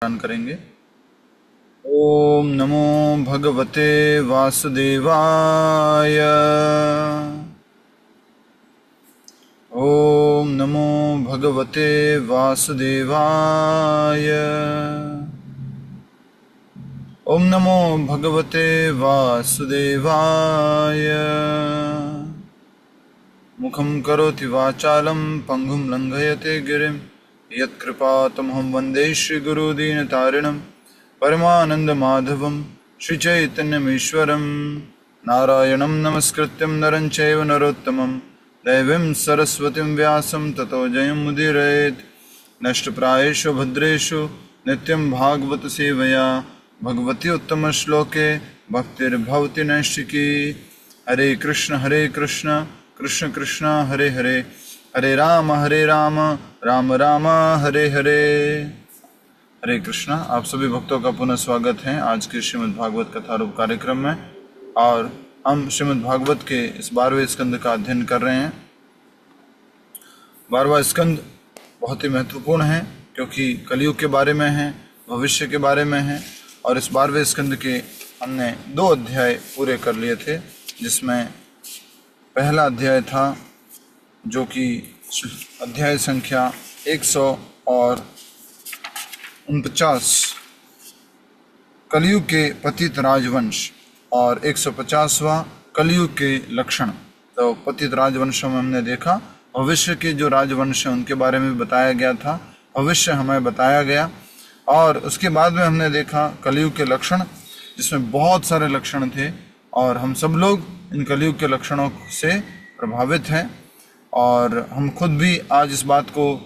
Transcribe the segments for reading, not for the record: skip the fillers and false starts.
ध्यान करेंगे। ओम नमो भगवते वासुदेवाय। ओम नमो भगवते वासुदेवाय। ओम नमो भगवते वासुदेवाय। मुखं करोति वाचालं पंगुं लंघयते गिरिं यत्कृपातमहं वन्दे श्रीगुरुदीनतारिणं परमानन्दमाधवं श्रीचैतन्यमीश्वरं। नारायणं नमस्कृत्यं नरं चैव नरोत्तमं देवीं सरस्वतीं व्यासं ततो जयमुदीरयेत्। नष्टप्रायेषु भद्रेषु नित्यं भागवत सेवया भगवती उत्तमश्लोके भक्तिर्भवति नैष्ठिकी। हरे कृष्ण कृष्ण कृष्ण हरे हरे, हरे राम राम राम हरे हरे। हरे कृष्णा। आप सभी भक्तों का पुनः स्वागत है आज के श्रीमद् भागवत कथारूप कार्यक्रम में। और हम श्रीमद् भागवत के इस 12वें स्कंद का अध्ययन कर रहे हैं। 12वां स्कंद बहुत ही महत्वपूर्ण है क्योंकि कलयुग के बारे में है, भविष्य के बारे में है। और इस 12वें स्कंद के हमने 2 अध्याय पूरे कर लिए थे, जिसमें पहला अध्याय था जो कि अध्याय संख्या 149 कलयुग के पतित राजवंश और 150वां कलयुग के लक्षण। तो पतित राजवंश में हमने देखा भविष्य के जो राजवंश हैं उनके बारे में बताया गया था, भविष्य हमें बताया गया। और उसके बाद में हमने देखा कलयुग के लक्षण, जिसमें बहुत सारे लक्षण थे और हम सब लोग इन कलयुग के लक्षणों से प्रभावित हैं। और हम खुद भी आज इस बात को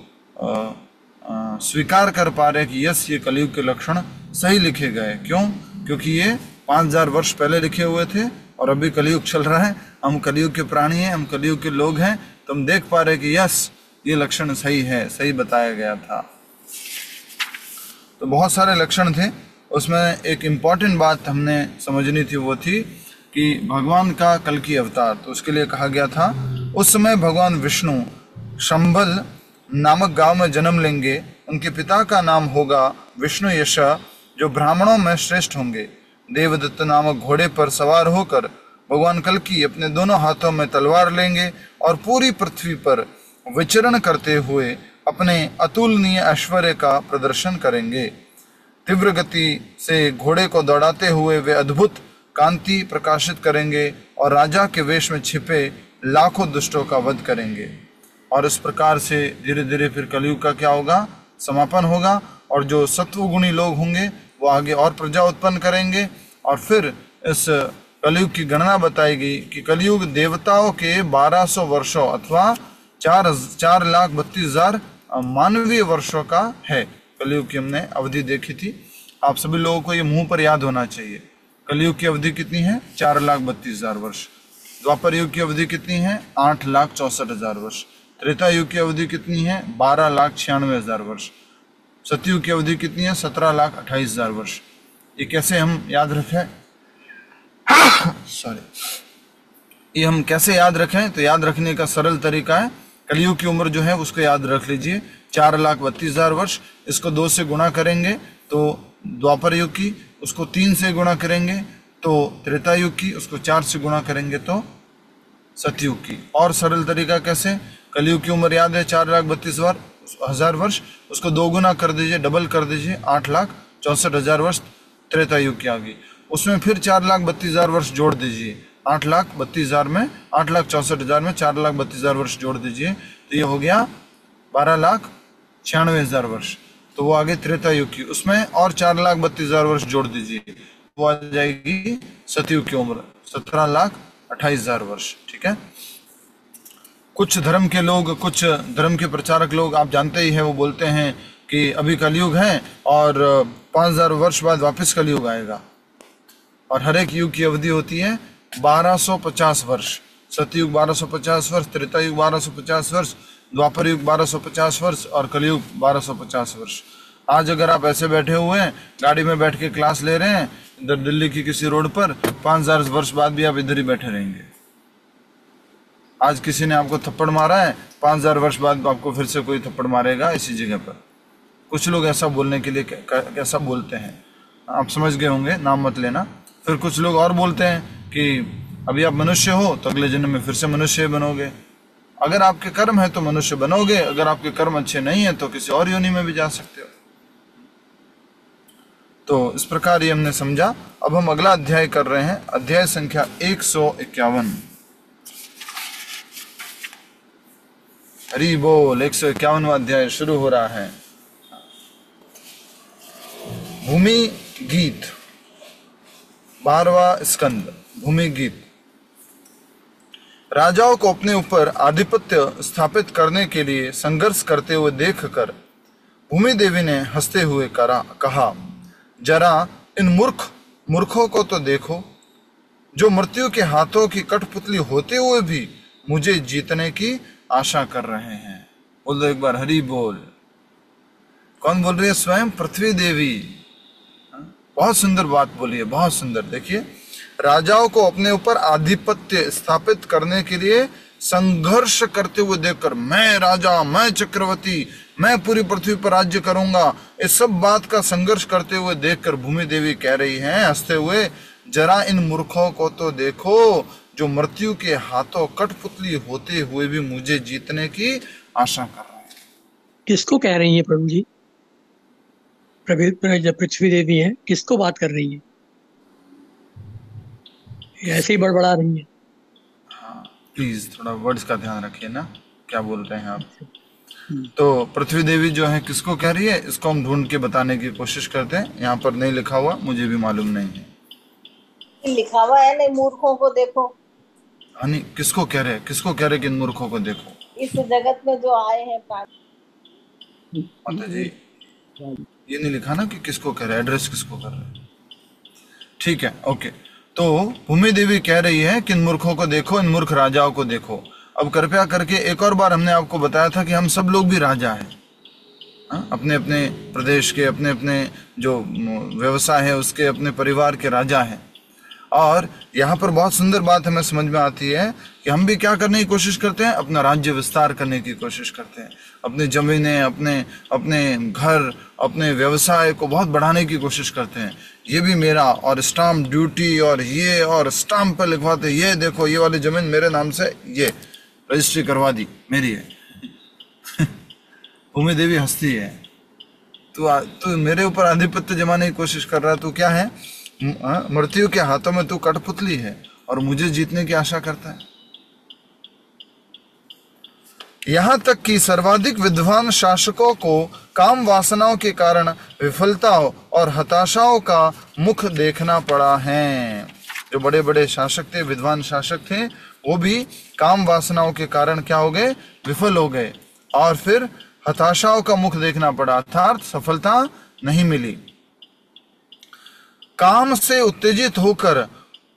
स्वीकार कर पा रहे हैं कि यस, ये कलयुग के लक्षण सही लिखे गए। क्यों? क्योंकि ये 5000 वर्ष पहले लिखे हुए थे और अभी कलयुग चल रहा है। हम कलयुग के प्राणी हैं, हम कलयुग के लोग हैं, तो हम देख पा रहे हैं कि यस, ये लक्षण सही है, सही बताया गया था। तो बहुत सारे लक्षण थे, उसमें एक इम्पॉर्टेंट बात हमने समझनी थी, वो थी कि भगवान का कल की अवतार। तो उसके लिए कहा गया था उस समय भगवान विष्णु शंभल नामक गांव में जन्म लेंगे। उनके पिता का नाम होगा विष्णु यश, जो ब्राह्मणों में श्रेष्ठ होंगे। देवदत्त नामक घोड़े पर सवार होकर भगवान कल्कि अपने दोनों हाथों में तलवार लेंगे और पूरी पृथ्वी पर विचरण करते हुए अपने अतुलनीय ऐश्वर्य का प्रदर्शन करेंगे। तीव्र गति से घोड़े को दौड़ाते हुए वे अद्भुत कांति प्रकाशित करेंगे और राजा के वेश में छिपे लाखों दुष्टों का वध करेंगे। और इस प्रकार से धीरे धीरे फिर कलयुग का क्या होगा? समापन होगा। और जो सत्वगुणी लोग होंगे वो आगे और प्रजा उत्पन्न करेंगे। और फिर इस कलयुग की गणना बताई गई कि कलयुग देवताओं के 1200 वर्षों अथवा 4,32,000 मानवीय वर्षों का है। कलयुग की हमने अवधि देखी थी। आप सभी लोगों को ये मुंह पर याद होना चाहिए। कलयुग की अवधि कितनी है? 4,32,000 वर्ष। द्वापर युग की अवधि कितनी है? 8,64,000 वर्ष। त्रेता युग की अवधि कितनी है? 12,96,000 वर्ष। सतयुग की अवधि कितनी है? 17,28,000 वर्ष। ये कैसे हम याद रखें? ये हम कैसे याद रखें? तो याद रखने का सरल तरीका है, कलयुग की उम्र जो है उसको याद रख लीजिए, 4,32,000 वर्ष। इसको 2 से गुणा करेंगे तो द्वापर युग की, उसको 3 से गुणा करेंगे तो त्रेता युग की, उसको 4 से गुणा करेंगे तो सतयुग की। और सरल तरीका कैसे? कलयुग की उम्र याद है 4,32,000 वर्ष, उसको 2 गुना कर दीजिए, डबल कर दीजिए, 8,64,000 वर्ष त्रेता युग की आ गई। उसमें फिर 4,32,000 वर्ष जोड़ दीजिए, 8,32,000 में 8,64,000 में 4,32,000 वर्ष जोड़ दीजिए तो ये हो गया 12,96,000 वर्ष। तो वो आगे त्रेता युग की, उसमें और 4,32,000 वर्ष जोड़ दीजिए, वो आ जाएगी सतयुग की उम्र 17,28,000 वर्ष। ठीक है। कुछ धर्म के लोग, कुछ धर्म के प्रचारक लोग, आप जानते ही हैं, वो बोलते हैं कि अभी कलयुग है और 5,000 वर्ष बाद वापस कलयुग आएगा। और हर एक युग की अवधि होती है 1250 वर्ष। सतयुग 1250 वर्ष, त्रेता युग 1250 वर्ष, द्वापर युग 1250 वर्ष और कलयुग 1250 वर्ष। आज अगर आप ऐसे बैठे हुए हैं, गाड़ी में बैठ के क्लास ले रहे हैं इधर दिल्ली की किसी रोड पर, 5,000 वर्ष बाद भी आप इधर ही बैठे रहेंगे। आज किसी ने आपको थप्पड़ मारा है, 5,000 वर्ष बाद आपको फिर से कोई थप्पड़ मारेगा इसी जगह पर। कुछ लोग ऐसा बोलने के लिए कैसा बोलते हैं, आप समझ गए होंगे, नाम मत लेना। फिर कुछ लोग और बोलते हैं कि अभी आप मनुष्य हो तो अगले जन्म में फिर से मनुष्य बनोगे। अगर आपके कर्म है तो मनुष्य बनोगे, अगर आपके कर्म अच्छे नहीं है तो किसी और योनि में भी जा सकते हो। तो इस प्रकार ये हमने समझा। अब हम अगला अध्याय कर रहे हैं, अध्याय संख्या 151। हरि बोल। 151वां अध्याय शुरू हो रहा है। भूमि गीत, 12वां स्कंद, भूमि गीत। राजाओं को अपने ऊपर आधिपत्य स्थापित करने के लिए संघर्ष करते हुए देखकर भूमि देवी ने हंसते हुए कहा, जरा इन मूर्खों को तो देखो, जो मृत्यु के हाथों की कठपुतली होते हुए भी मुझे जीतने की आशा कर रहे हैं। बोल दो एक बार हरि बोल। कौन बोल रही है? स्वयं पृथ्वी देवी। बहुत सुंदर बात बोली है, बहुत सुंदर। देखिए, राजाओं को अपने ऊपर आधिपत्य स्थापित करने के लिए संघर्ष करते हुए देखकर, मैं राजा, मैं चक्रवर्ती, मैं पूरी पृथ्वी पर राज्य करूंगा, इस सब बात का संघर्ष करते हुए देखकर भूमि देवी कह रही हैं हंसते हुए, जरा इन मूर्खों को तो देखो, जो मृत्यु के हाथों कठपुतली होते हुए भी मुझे जीतने की आशा कर रहे हैं। किसको कह रही हैं प्रभु जी? जब पृथ्वी देवी है, किसको बात कर रही है? ऐसे ही बड़बड़ा रही है। हाँ, प्लीज थोड़ा वर्ड्स का ध्यान रखिए ना, क्या बोल रहे हैं आप। तो पृथ्वी देवी जो है किसको कह रही है, इसको हम ढूंढ के बताने की कोशिश करते हैं। यहाँ पर नहीं लिखा हुआ, मुझे भी मालूम नहीं है। लिखा हुआ है नहीं, मूर्खों को देखो। हनी किसको कह रहे हैं, किसको कह रहे हैं कि इन मूर्खों को देखो? इस जगत में जो आए हैं माता जी, ये नहीं लिखा ना कि किसको कह रहे हैं, एड्रेस किसको कर रहे हैं। ठीक है, ओके। तो भूमि देवी कह रही है कि इन मूर्खों को देखो, इन मूर्ख राजाओं को देखो। अब कृपया करके, एक और बार हमने आपको बताया था कि हम सब लोग भी राजा हैं, अपने अपने प्रदेश के, अपने अपने जो व्यवसाय है उसके, अपने परिवार के राजा हैं। और यहाँ पर बहुत सुंदर बात हमें समझ में आती है कि हम भी क्या करने की कोशिश करते हैं, अपना राज्य विस्तार करने की कोशिश करते हैं, अपनी जमीनें, अपने घर, अपने व्यवसाय को बहुत बढ़ाने की कोशिश करते हैं। ये भी मेरा, और स्टाम्प ड्यूटी और ये, और स्टाम्प पर लिखवाते, ये देखो ये वाली जमीन मेरे नाम से, ये रजिस्ट्री करवा दी, मेरी है। भूमि देवी हंसती है, तू मेरे ऊपर आधिपत्य जमाने की कोशिश कर रहा है, तू क्या है, मृत्यु के हाथों में तू कठपुतली है और मुझे जीतने की आशा करता है। यहां तक कि सर्वाधिक विद्वान शासकों को काम वासनाओं के कारण विफलताओं और हताशाओं का मुख देखना पड़ा है। जो बड़े बड़े शासक थे, विद्वान शासक थे, वो भी काम वासनाओं के कारण क्या हो गए, विफल हो गए, और फिर हताशाओं का मुख देखना पड़ा, अर्थात सफलता नहीं मिली। काम से उत्तेजित होकर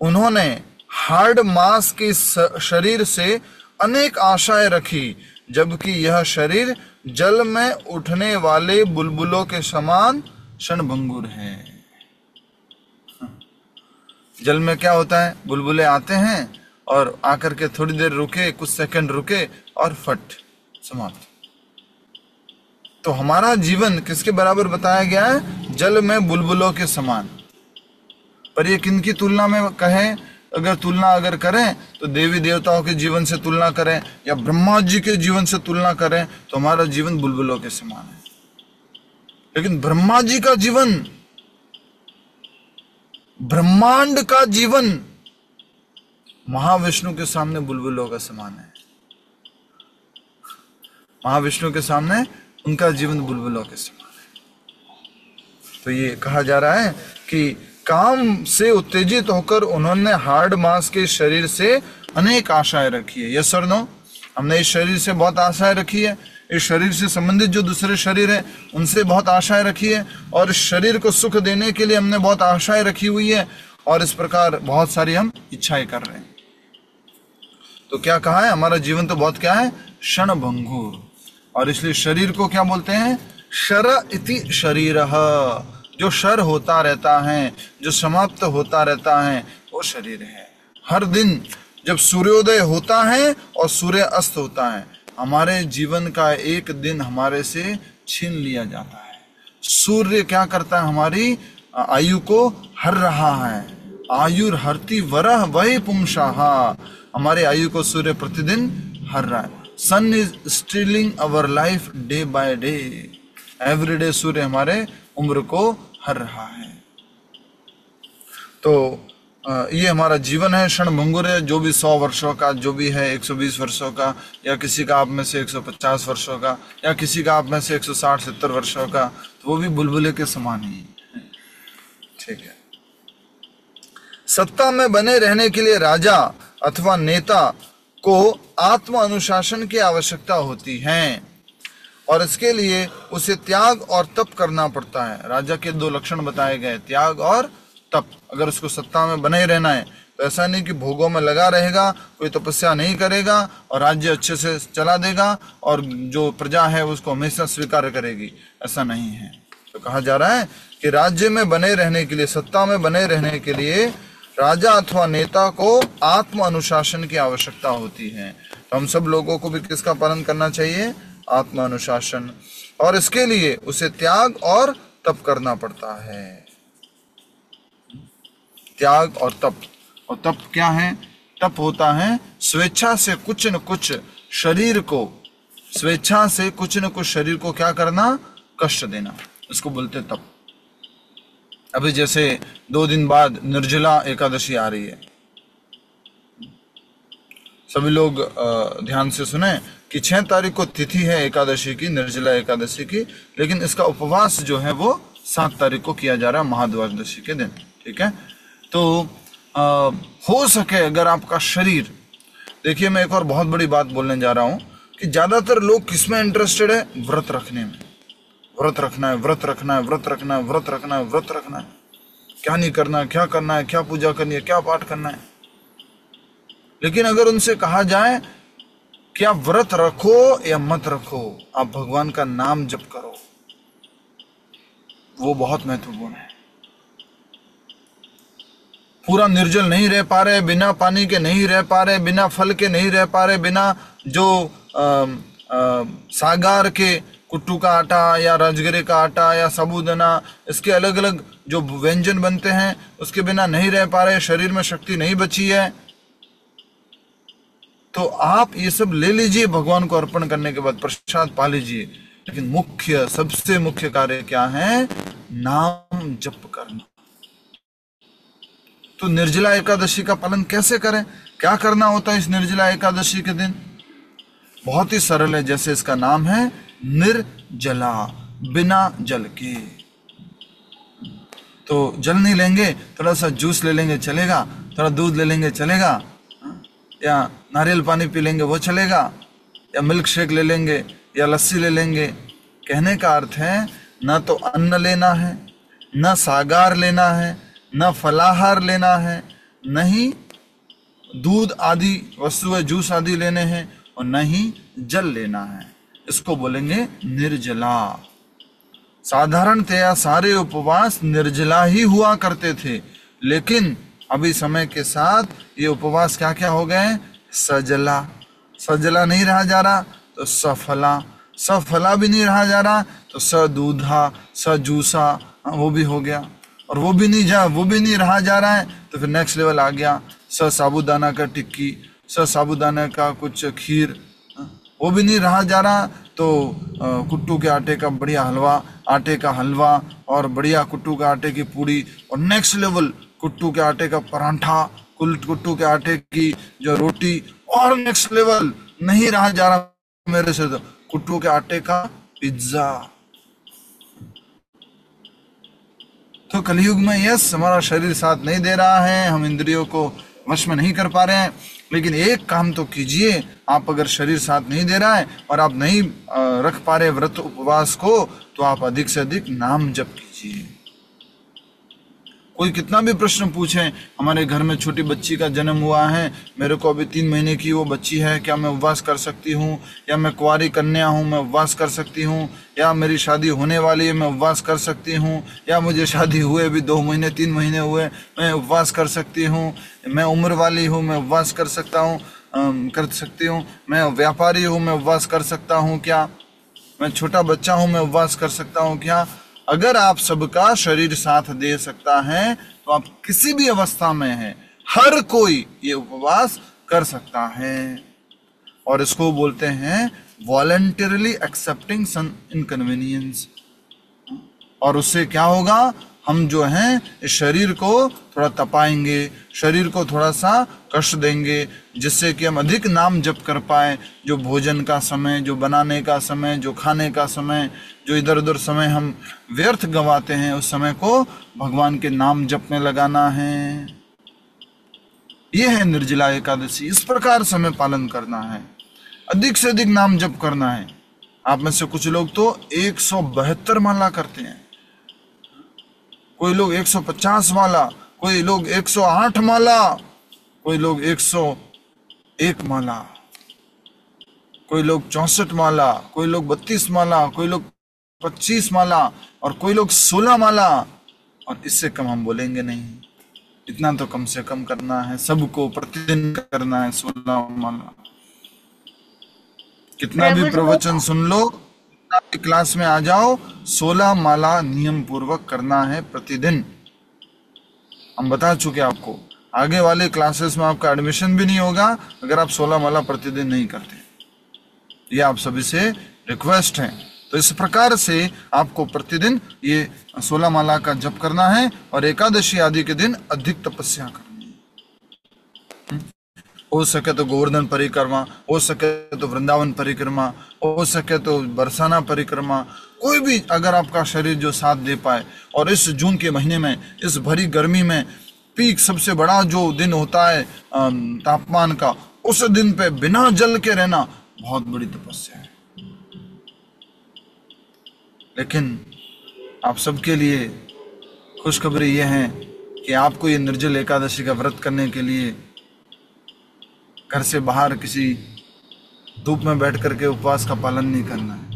उन्होंने हार्ड मांस के शरीर से अनेक आशाएं रखी, जबकि यह शरीर जल में उठने वाले बुलबुलों के समान क्षणभंगुर है। जल में क्या होता है, बुलबुले आते हैं और आकर के थोड़ी देर रुके, कुछ सेकंड रुके और फट समाप्त। तो हमारा जीवन किसके बराबर बताया गया है, जल में बुलबुलों के समान। पर ये किनकी तुलना में कहें, अगर तुलना करें तो देवी देवताओं के जीवन से तुलना करें या ब्रह्मा जी के जीवन से तुलना करें तो हमारा जीवन बुलबुलों के समान है। लेकिन ब्रह्मा जी का जीवन, ब्रह्मांड का जीवन महाविष्णु के सामने बुलबुलों का समान है। महाविष्णु के सामने उनका जीवन बुलबुलों के समान है। तो ये कहा जा रहा है कि काम से उत्तेजित होकर उन्होंने हार्ड मांस के शरीर से अनेक आशाएं रखी है। यस और नो? हमने इस शरीर से बहुत आशाएं रखी है, इस शरीर से संबंधित जो दूसरे शरीर है उनसे बहुत आशाएं रखी है, और इस शरीर को सुख देने के लिए हमने बहुत आशाएं रखी हुई है, और इस प्रकार बहुत सारी हम इच्छाएं कर रहे हैं। तो क्या कहा है, हमारा जीवन तो बहुत क्या है, क्षणभंगुर। और इसलिए शरीर को क्या बोलते हैं, शर इति शरीरः, जो शर होता रहता है, जो समाप्त होता रहता है, वो शरीर है। हर दिन जब सूर्योदय होता है और सूर्य अस्त होता है, हमारे जीवन का एक दिन हमारे से छीन लिया जाता है। सूर्य क्या करता है, हमारी आयु को हर रहा है। आयुर हरति वरह वही पुंसाहा, हमारे आयु को सूर्य प्रतिदिन हर रहा है। Sun is stealing our life day by day, every day सूर्य हमारे उम्र को हर रहा है। तो ये हमारा जीवन है, क्षण भंगुर है। जो भी 100 वर्षों का, जो भी है 120 वर्षों का, या किसी का आप में से 150 वर्षों का, या किसी का आप में से 160-70 वर्षों का, तो वो भी बुलबुले के समान ही है। ठीक है। सत्ता में बने रहने के लिए राजा अथवा नेता को आत्म अनुशासन की आवश्यकता होती है, और इसके लिए उसे त्याग और तप करना पड़ता है। राजा के 2 लक्षण बताए गए, त्याग और तप। अगर उसको सत्ता में बने रहना है तो ऐसा नहीं कि भोगों में लगा रहेगा, कोई तपस्या नहीं करेगा और राज्य अच्छे से चला देगा और जो प्रजा है उसको हमेशा स्वीकार करेगी, ऐसा नहीं है। तो कहा जा रहा है कि राज्य में बने रहने के लिए, सत्ता में बने रहने के लिए राजा अथवा नेता को आत्म अनुशासन की आवश्यकता होती है। तो हम सब लोगों को भी किसका पालन करना चाहिए? आत्म अनुशासन। और इसके लिए उसे त्याग और तप करना पड़ता है। त्याग और तप। और तप क्या है? तप होता है स्वेच्छा से कुछ न कुछ शरीर को, स्वेच्छा से कुछ न कुछ शरीर को क्या करना? कष्ट देना, इसको बोलते तप। अभी जैसे 2 दिन बाद निर्जला एकादशी आ रही है, सभी लोग ध्यान से सुने कि 6 तारीख को तिथि है एकादशी की, निर्जला एकादशी की, लेकिन इसका उपवास जो है वो 7 तारीख को किया जा रहा है, महाद्वादशी के दिन। ठीक है। तो हो सके अगर आपका शरीर, देखिए मैं एक और बहुत बड़ी बात बोलने जा रहा हूं कि ज्यादातर लोग किसमें इंटरेस्टेड है? व्रत रखने में। व्रत रखना है, व्रत रखना है, व्रत रखना है, व्रत रखना है, व्रत रखना है, क्या नहीं करना है, क्या करना है, क्या पूजा करनी है, क्या पाठ करना है। लेकिन अगर उनसे कहा जाए कि आप व्रत रखो या मत रखो, आप भगवान का नाम जप करो, वो बहुत महत्वपूर्ण है। पूरा निर्जल नहीं रह पा रहे, बिना पानी के नहीं रह पा रहे, बिना फल के नहीं रह पा रहे, बिना जो सागार के, कुट्टू का आटा या राजगिरे का आटा या साबूदाना, इसके अलग अलग जो व्यंजन बनते हैं उसके बिना नहीं रह पा रहे, शरीर में शक्ति नहीं बची है, तो आप ये सब ले लीजिए, भगवान को अर्पण करने के बाद प्रसाद पा लीजिए। लेकिन मुख्य, सबसे मुख्य कार्य क्या है? नाम जप करना। तो निर्जला एकादशी का पालन कैसे करें? क्या करना होता है इस निर्जला एकादशी के दिन? बहुत ही सरल है, जैसे इसका नाम है निर्जला, बिना जल के। तो जल नहीं लेंगे, थोड़ा सा जूस ले लेंगे चलेगा, थोड़ा दूध ले लेंगे चलेगा, या नारियल पानी पी लेंगे वो चलेगा, या मिल्क शेक ले लेंगे, या लस्सी ले लेंगे। कहने का अर्थ है न तो अन्न लेना है, न सागार लेना है, न फलाहार लेना है, न ही दूध आदि वस्तुएं, जूस आदि लेने हैं, और न ही जल लेना है। इसको बोलेंगे निर्जला। साधारणतया सारे उपवास निर्जला ही हुआ करते थे, लेकिन अभी समय के साथ ये उपवास क्या क्या हो गए? सजला। सजला नहीं रहा जा रहा तो सफला, सफला भी नहीं रहा जा रहा तो सदूधा, सजूसा, वो भी हो गया। और वो भी नहीं रहा जा रहा है तो फिर नेक्स्ट लेवल आ गया साबूदाना का टिक्की, साबूदाना का कुछ खीर, वो भी नहीं रहा जा रहा तो कुट्टू के आटे का बढ़िया हलवा, आटे का हलवा और बढ़िया कुट्टू के आटे की पूड़ी, और नेक्स्ट लेवल कुट्टू के आटे का परांठा, कुट्टू के आटे की जो रोटी, और नेक्स्ट लेवल नहीं रहा जा रहा मेरे से तो कुट्टू के आटे का पिज्जा। तो कलयुग में यस, हमारा शरीर साथ नहीं दे रहा है, हम इंद्रियों को वश में नहीं कर पा रहे हैं, लेकिन एक काम तो कीजिए, आप अगर शरीर साथ नहीं दे रहा है और आप नहीं रख पा रहे व्रत उपवास को, तो आप अधिक से अधिक नाम जप कीजिए। कोई कितना भी प्रश्न पूछे, हमारे घर में छोटी बच्ची का जन्म हुआ है, मेरे को अभी 3 महीने की वो बच्ची है, क्या मैं उपवास कर सकती हूँ? या मैं कुंवारी कन्या हूँ, मैं उपवास कर सकती हूँ? या मेरी शादी होने वाली है, मैं उपवास कर सकती हूँ? या मुझे शादी हुए भी 2 महीने 3 महीने हुए, मैं उपवास कर सकती हूँ? मैं उम्र वाली हूँ, मैं उपवास कर सकता हूँ, मैं व्यापारी हूँ, मैं उपवास कर सकता हूँ क्या? मैं छोटा बच्चा हूँ, मैं उपवास कर सकता हूँ क्या? अगर आप सबका शरीर साथ दे सकता है तो आप किसी भी अवस्था में हैं, हर कोई ये उपवास कर सकता है। और इसको बोलते हैं वॉलंटरली एक्सेप्टिंग सम इनकन्वीनियंस। और उससे क्या होगा, हम जो हैं इस शरीर को थोड़ा तपाएंगे, शरीर को थोड़ा सा कष्ट देंगे, जिससे कि हम अधिक नाम जप कर पाए। जो भोजन का समय, जो बनाने का समय, जो खाने का समय, जो इधर उधर समय हम व्यर्थ गंवाते हैं, उस समय को भगवान के नाम जप में लगाना है। यह है निर्जला एकादशी। इस प्रकार समय पालन करना है, अधिक से अधिक नाम जप करना है। आप में से कुछ लोग तो 172 माला करते हैं, कोई लोग 150 माला, कोई लोग 108 माला, कोई लोग 101 माला, कोई लोग 64 माला, कोई लोग 32 माला, कोई लोग 25 माला और कोई लोग 16 माला। और इससे कम हम बोलेंगे नहीं, इतना तो कम से कम करना है, सबको प्रतिदिन करना है 16 माला। कितना भी प्रवचन सुन लो, क्लास में आ जाओ, 16 माला नियम पूर्वक करना है प्रतिदिन। हम बता चुके आपको, आगे वाले क्लासेस में आपका एडमिशन भी नहीं होगा अगर आप 16 माला प्रतिदिन नहीं करते। ये आप सभी से रिक्वेस्ट है। तो इस प्रकार से आपको प्रतिदिन ये 16 माला का जप करना है और एकादशी आदि के दिन अधिक तपस्या करनी है। हो सके तो गोवर्धन परिक्रमा, हो सके तो वृंदावन परिक्रमा, हो सके तो बरसाना परिक्रमा, कोई भी अगर आपका शरीर जो साथ दे पाए। और इस जून के महीने में, इस भरी गर्मी में, पीक सबसे बड़ा जो दिन होता है तापमान का, उस दिन पे बिना जल के रहना बहुत बड़ी तपस्या है। लेकिन आप सबके लिए खुशखबरी यह है कि आपको ये निर्जल एकादशी का व्रत करने के लिए घर से बाहर किसी धूप में बैठ करके उपवास का पालन नहीं करना है।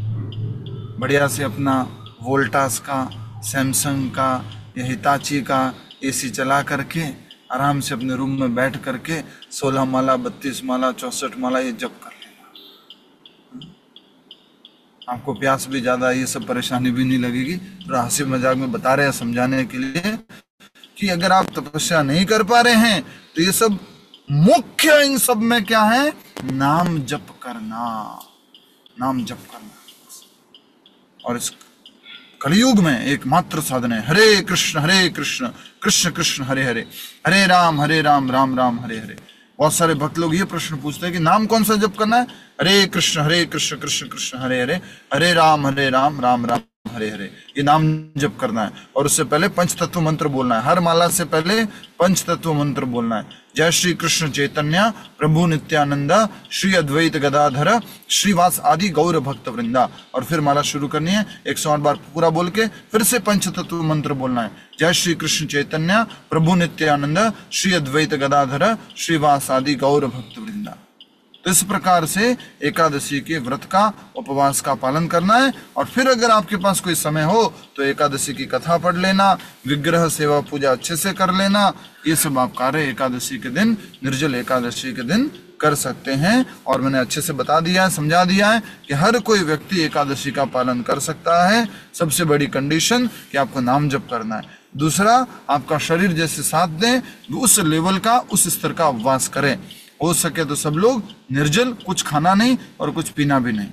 बढ़िया से अपना वोल्टास का, सैमसंग का या हिताची का एसी चला करके आराम से अपने रूम में बैठ करके 16 माला, 32 माला, 64 माला ये जप कर लेना। आपको प्यास भी ज्यादा, ये सब परेशानी भी नहीं लगेगी। थोड़ा हंसी मजाक में बता रहे हैं समझाने के लिए कि अगर आप तपस्या नहीं कर पा रहे हैं तो ये सब मुख्य इन सब में क्या है, नाम जप करना, नाम जप करना। और इस कलयुग में एकमात्र साधन है हरे कृष्ण कृष्ण कृष्ण हरे हरे, हरे राम राम राम हरे हरे। बहुत सारे भक्त लोग ये प्रश्न पूछते हैं कि नाम कौन सा जप करना है। हरे कृष्ण कृष्ण कृष्ण हरे हरे, हरे राम राम राम हरे हरे, ये नाम जप करना है। और उससे पहले पंच तत्व मंत्र बोलना है। हर माला से पहले पंच तत्व मंत्र बोलना है। जय श्री कृष्ण चैतन्य प्रभु नित्यानंद श्री अद्वैत गदाधर श्रीवास आदि गौर भक्त वृंदा। और फिर माला शुरू करनी है, 108 बार पूरा बोल के फिर से पंच तत्व मंत्र बोलना है। जय श्री कृष्ण चैतन्य प्रभु नित्यानंद श्री अद्वैत गदाधर श्रीवास आदि गौर भक्त वृंदा। तो इस प्रकार से एकादशी के व्रत का, उपवास का पालन करना है। और फिर अगर आपके पास कोई समय हो तो एकादशी की कथा पढ़ लेना, विग्रह सेवा पूजा अच्छे से कर लेना। ये सब आप कार्य एकादशी के दिन, निर्जल एकादशी के दिन कर सकते हैं। और मैंने अच्छे से बता दिया है, समझा दिया है कि हर कोई व्यक्ति एकादशी का पालन कर सकता है। सबसे बड़ी कंडीशन कि आपको नाम जप करना है। दूसरा, आपका शरीर जैसे साथ दे, उस लेवल का, उस स्तर का उपवास करें। हो सके तो सब लोग निर्जल, कुछ खाना नहीं और कुछ पीना भी नहीं,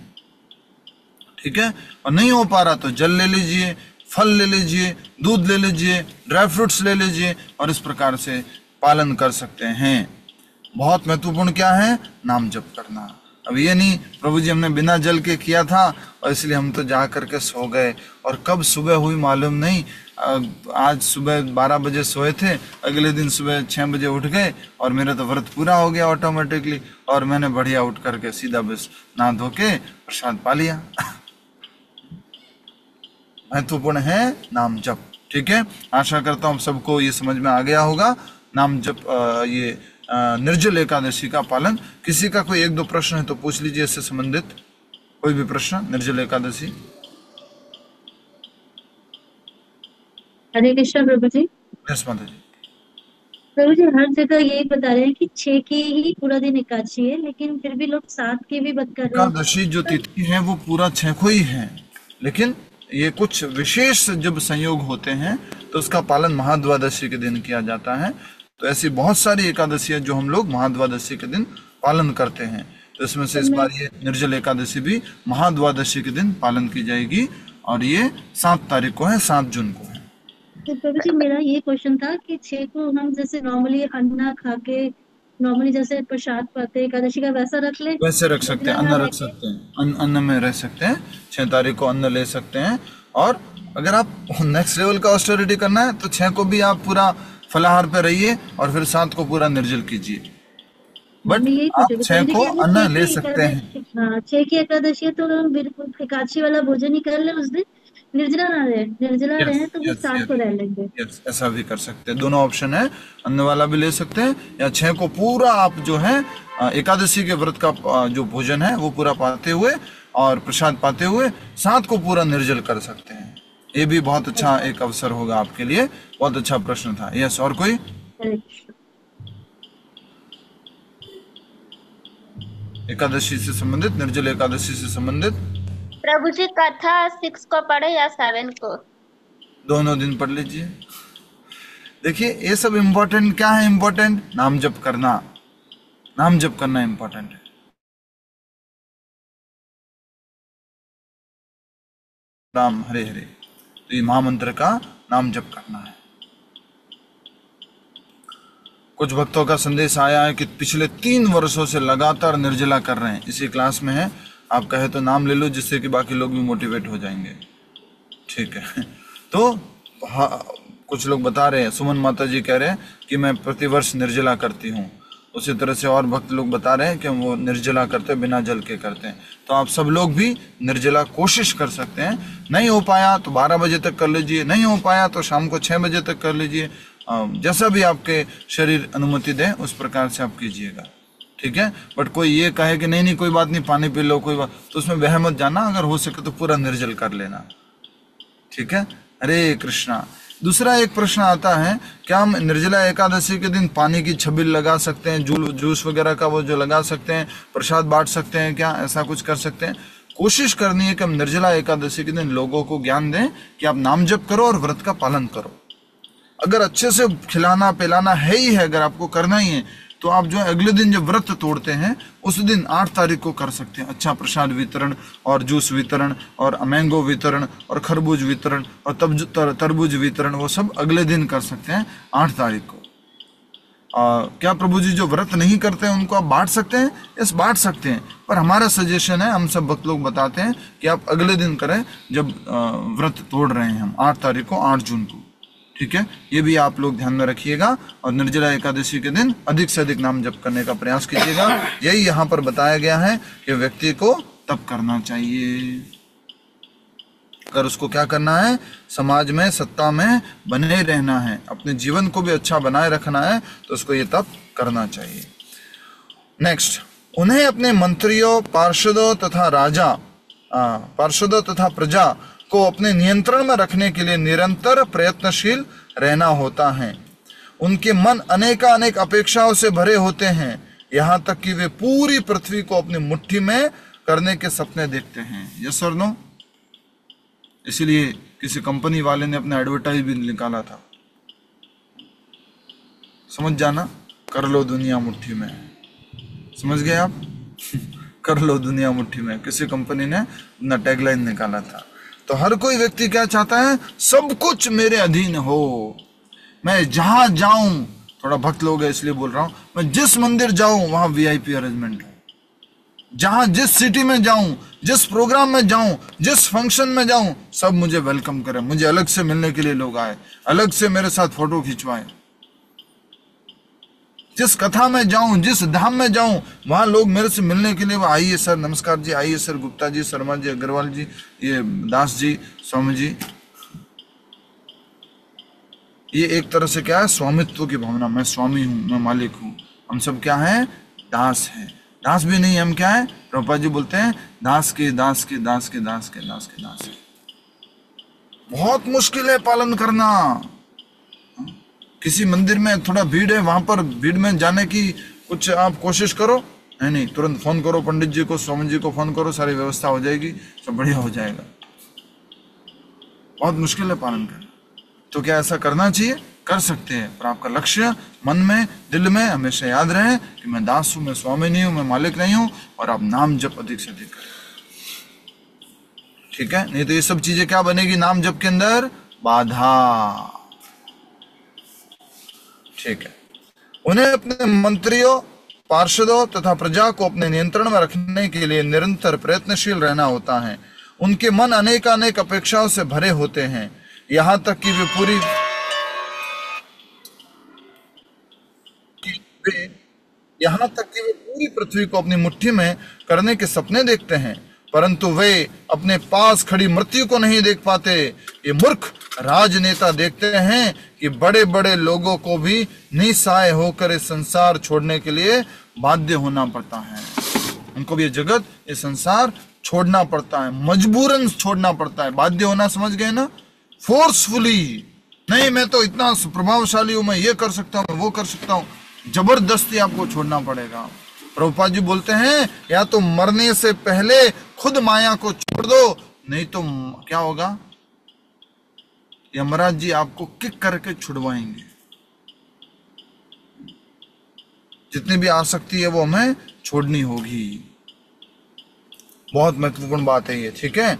ठीक है। और नहीं हो पा रहा तो जल ले लीजिए, फल ले लीजिए, दूध ले लीजिए, ड्राई फ्रूट्स ले लीजिए और इस प्रकार से पालन कर सकते हैं। बहुत महत्वपूर्ण क्या है, नाम जप करना। अब ये नहीं प्रभु जी हमने बिना जल के किया था और इसलिए हम तो जा करके सो गए और कब सुबह हुई मालूम नहीं। आज सुबह 12 बजे सोए थे, अगले दिन सुबह 6 बजे उठ गए और मेरा तो व्रत पूरा हो गया ऑटोमेटिकली। और मैंने बढ़िया उठ करके सीधा बस नहा धो के प्रसाद पा लिया। महत्वपूर्ण है नाम जप, ठीक है। आशा करता हूँ सबको ये समझ में आ गया होगा। नाम जप, ये निर्जल एकादशी का पालन। किसी का कोई 1-2 प्रश्न है तो पूछ लीजिए इससे संबंधित, कोई भी प्रश्न निर्जल एकादशी। हरे कृष्ण प्रभु जी। यस माता जी। प्रभु जी हर जगह यही बता रहे हैं कि 6 की ही पूरा दिन एकादशी है, लेकिन फिर भी लोग 7 की भी बात कर रहे हैं। एकादशी जो तिथि है वो पूरा 6 को ही है, लेकिन ये कुछ विशेष जब संयोग होते हैं तो उसका पालन महाद्वादशी के दिन किया जाता है। तो ऐसी बहुत सारी एकादशियां जो हम लोग महाद्वादशी के दिन पालन करते हैं, तो इसमें से इस बार ये निर्जल एकादशी भी महाद्वादशी के दिन पालन की जाएगी और ये 7 तारीख को है, 7 जून को है। तो प्रभु जी मेरा ये क्वेश्चन था कि 6 को हम जैसे नॉर्मली अन्ना खा के नॉर्मली जैसे प्रसाद पाते हैं एकादशी का, वैसा रख ले, वैसे रख सकते हैं, अन्न रख सकते हैं, अन्न में रह सकते हैं। 6 तारीख को अन्न ले सकते हैं। और अगर आप नेक्स्ट लेवल का ऑस्टेरिटी करना है तो 6 को भी आप पूरा फलाहार पे रहिए और फिर 7 को पूरा निर्जल कीजिए। बट आप 6 को अन्न ले सकते हैं। हाँ, 6 की एकादशी है तो हम बिल्कुल एकादशी वाला भोजन ही कर ले उस दिन, निर्जला ना रहे, निर्जला रहे तो फिर 7 को रह लेंगे। ऐसा भी कर सकते हैं, दोनों ऑप्शन है। अन्न वाला भी ले सकते हैं या 6 को पूरा आप जो है एकादशी के व्रत का जो भोजन है वो पूरा पाते हुए और प्रसाद पाते हुए 7 को पूरा निर्जल कर सकते हैं। ये भी बहुत अच्छा एक अवसर होगा आपके लिए। बहुत अच्छा प्रश्न था। यस, और कोई एकादशी से संबंधित, निर्जल एकादशी से संबंधित? प्रभु जी कथा 6 को पढ़े या 7 को? दोनों दिन पढ़ लीजिए। देखिए ये सब इम्पोर्टेंट क्या है? इम्पोर्टेंट नाम जप करना, नाम जप करना इम्पोर्टेंट है। राम हरे हरे, तो ये महामंत्र का नाम जप करना है। कुछ भक्तों का संदेश आया है कि पिछले 3 वर्षों से लगातार निर्जला कर रहे हैं। इसी क्लास में है, आप कहे तो नाम ले लो जिससे कि बाकी लोग भी मोटिवेट हो जाएंगे। ठीक है, तो कुछ लोग बता रहे हैं, सुमन माता जी कह रहे हैं कि मैं प्रतिवर्ष निर्जला करती हूँ। उसी तरह से और भक्त लोग बता रहे हैं कि वो निर्जला करते हैं, बिना जल के करते हैं। तो आप सब लोग भी निर्जला कोशिश कर सकते हैं। नहीं हो पाया तो 12 बजे तक कर लीजिए, नहीं हो पाया तो शाम को 6 बजे तक कर लीजिए। जैसा भी आपके शरीर अनुमति दे उस प्रकार से आप कीजिएगा। ठीक है, बट कोई ये कहे कि नहीं कोई बात नहीं, पानी पी लो कोई बात, तो उसमें बह मत जाना। अगर हो सके तो पूरा निर्जल कर लेना। ठीक है, हरे कृष्णा। दूसरा एक प्रश्न आता है, क्या हम निर्जला एकादशी के दिन पानी की छबिल लगा सकते हैं, जूस वगैरह का वो जो लगा सकते हैं, प्रसाद बांट सकते हैं क्या? ऐसा कुछ कर सकते हैं। कोशिश करनी है कि हम निर्जला एकादशी के दिन लोगों को ज्ञान दें कि आप नाम जप करो और व्रत का पालन करो। अगर अच्छे से खिलाना पिलाना है ही है, अगर आपको करना ही है, तो आप जो अगले दिन जब व्रत तोड़ते हैं उस दिन 8 तारीख को कर सकते हैं। अच्छा प्रसाद वितरण और जूस वितरण और मैंगो वितरण और खरबूज वितरण और तरबूज वितरण, वो सब अगले दिन कर सकते हैं 8 तारीख को। क्या प्रभु जी जो व्रत नहीं करते हैं उनको आप बांट सकते हैं? यस, बांट सकते हैं, पर हमारा सजेशन है, हम सब भक्त लोग बताते हैं कि आप अगले दिन करें जब व्रत तोड़ रहे हैं हम 8 तारीख को, 8 जून को। ठीक है, ये भी आप लोग ध्यान में रखिएगा और निर्जला एकादशी के दिन अधिक से अधिक नाम जप करने का प्रयास कीजिएगा। यही यहाँ पर बताया गया है कि व्यक्ति को तप करना चाहिए। अगर उसको क्या करना है, समाज में सत्ता में बने रहना है, अपने जीवन को भी अच्छा बनाए रखना है, तो उसको ये तप करना चाहिए। नेक्स्ट, उन्हें अपने मंत्रियों, पार्षदों तथा प्रजा को अपने नियंत्रण में रखने के लिए निरंतर प्रयत्नशील रहना होता है। उनके मन अनेक अपेक्षाओं से भरे होते हैं, यहाँ तक कि वे पूरी पृथ्वी को अपनी मुट्ठी में करने के सपने देखते हैं। यस और नो? इसलिए किसी कंपनी वाले ने अपना एडवर्टाइज भी निकाला था, समझ जाना, कर लो दुनिया मुट्ठी में। समझ गए आप? कर लो दुनिया मुट्ठी में, किसी कंपनी ने अपना टैगलाइन निकाला था। तो हर कोई व्यक्ति क्या चाहता है, सब कुछ मेरे अधीन हो, मैं जहां जाऊं, थोड़ा भक्त लोग है इसलिए बोल रहा हूं, मैं जिस मंदिर जाऊं वहां वीआईपी अरेंजमेंट हो, जहां जिस सिटी में जाऊं, जिस प्रोग्राम में जाऊं, जिस फंक्शन में जाऊं, सब मुझे वेलकम करें, मुझे अलग से मिलने के लिए लोग आए, अलग से मेरे साथ फोटो खिंचवाएं। जिस कथा में जाऊं, जिस धाम में जाऊं, वहां लोग मेरे से मिलने के लिए आइए सर, नमस्कार जी, आइए सर, गुप्ता जी, शर्मा जी, अग्रवाल जी, ये दास जी, स्वामी जी। ये एक तरह से क्या है, स्वामित्व की भावना, मैं स्वामी हूं, मैं मालिक हूं। हम सब क्या हैं, दास हैं। दास भी नहीं, हम क्या है, प्रभुपाद जी बोलते हैं, दास के दास के दास के दास के दास के दास है। बहुत मुश्किल है पालन करना। किसी मंदिर में थोड़ा भीड़ है, वहां पर भीड़ में जाने की कुछ आप कोशिश करो, नहीं, तुरंत फोन करो पंडित जी को, स्वामी जी को फोन करो, सारी व्यवस्था हो जाएगी, सब बढ़िया हो जाएगा। बहुत मुश्किल है पालन करना। तो क्या ऐसा करना चाहिए? कर सकते हैं, पर आपका लक्ष्य मन में, दिल में हमेशा याद रहे कि मैं दास हूं, मैं स्वामी नहीं हूं, मैं मालिक नहीं हूं, और आप नाम जप अधिक से अधिक करें। ठीक है? नहीं तो ये सब चीजें क्या बनेगी नाम जप के अंदर? बाधा। ठीक है। उन्हें अपने मंत्रियों, पार्षदों तथा प्रजा को अपने नियंत्रण में रखने के लिए निरंतर प्रयत्नशील रहना होता है। उनके मन अनेक अपेक्षाओं से भरे होते हैं, यहां तक कि वे पूरी पृथ्वी को अपनी मुट्ठी में करने के सपने देखते हैं, परंतु वे अपने पास खड़ी मृत्यु को नहीं देख पाते। ये मूर्ख राजनेता देखते हैं कि बड़े बड़े लोगों को भी निसहाय होकर इस संसार छोड़ने के लिए बाध्य होना पड़ता है। उनको भी ये जगत, ये संसार छोड़ना पड़ता है, मजबूरन छोड़ना पड़ता है। बाध्य होना समझ गए ना? फोर्सफुली नहीं, मैं तो इतना प्रभावशाली हूं, मैं ये कर सकता हूं, मैं वो कर सकता हूं। जबरदस्ती आपको छोड़ना पड़ेगा। प्रभुपाद जी बोलते हैं या तो मरने से पहले खुद माया को छोड़ दो, नहीं तो क्या होगा? यमराज जी आपको किक करके छुड़वाएंगे। जितनी भी आसक्ति है वो हमें छोड़नी होगी। बहुत महत्वपूर्ण बात है ये। ठीक है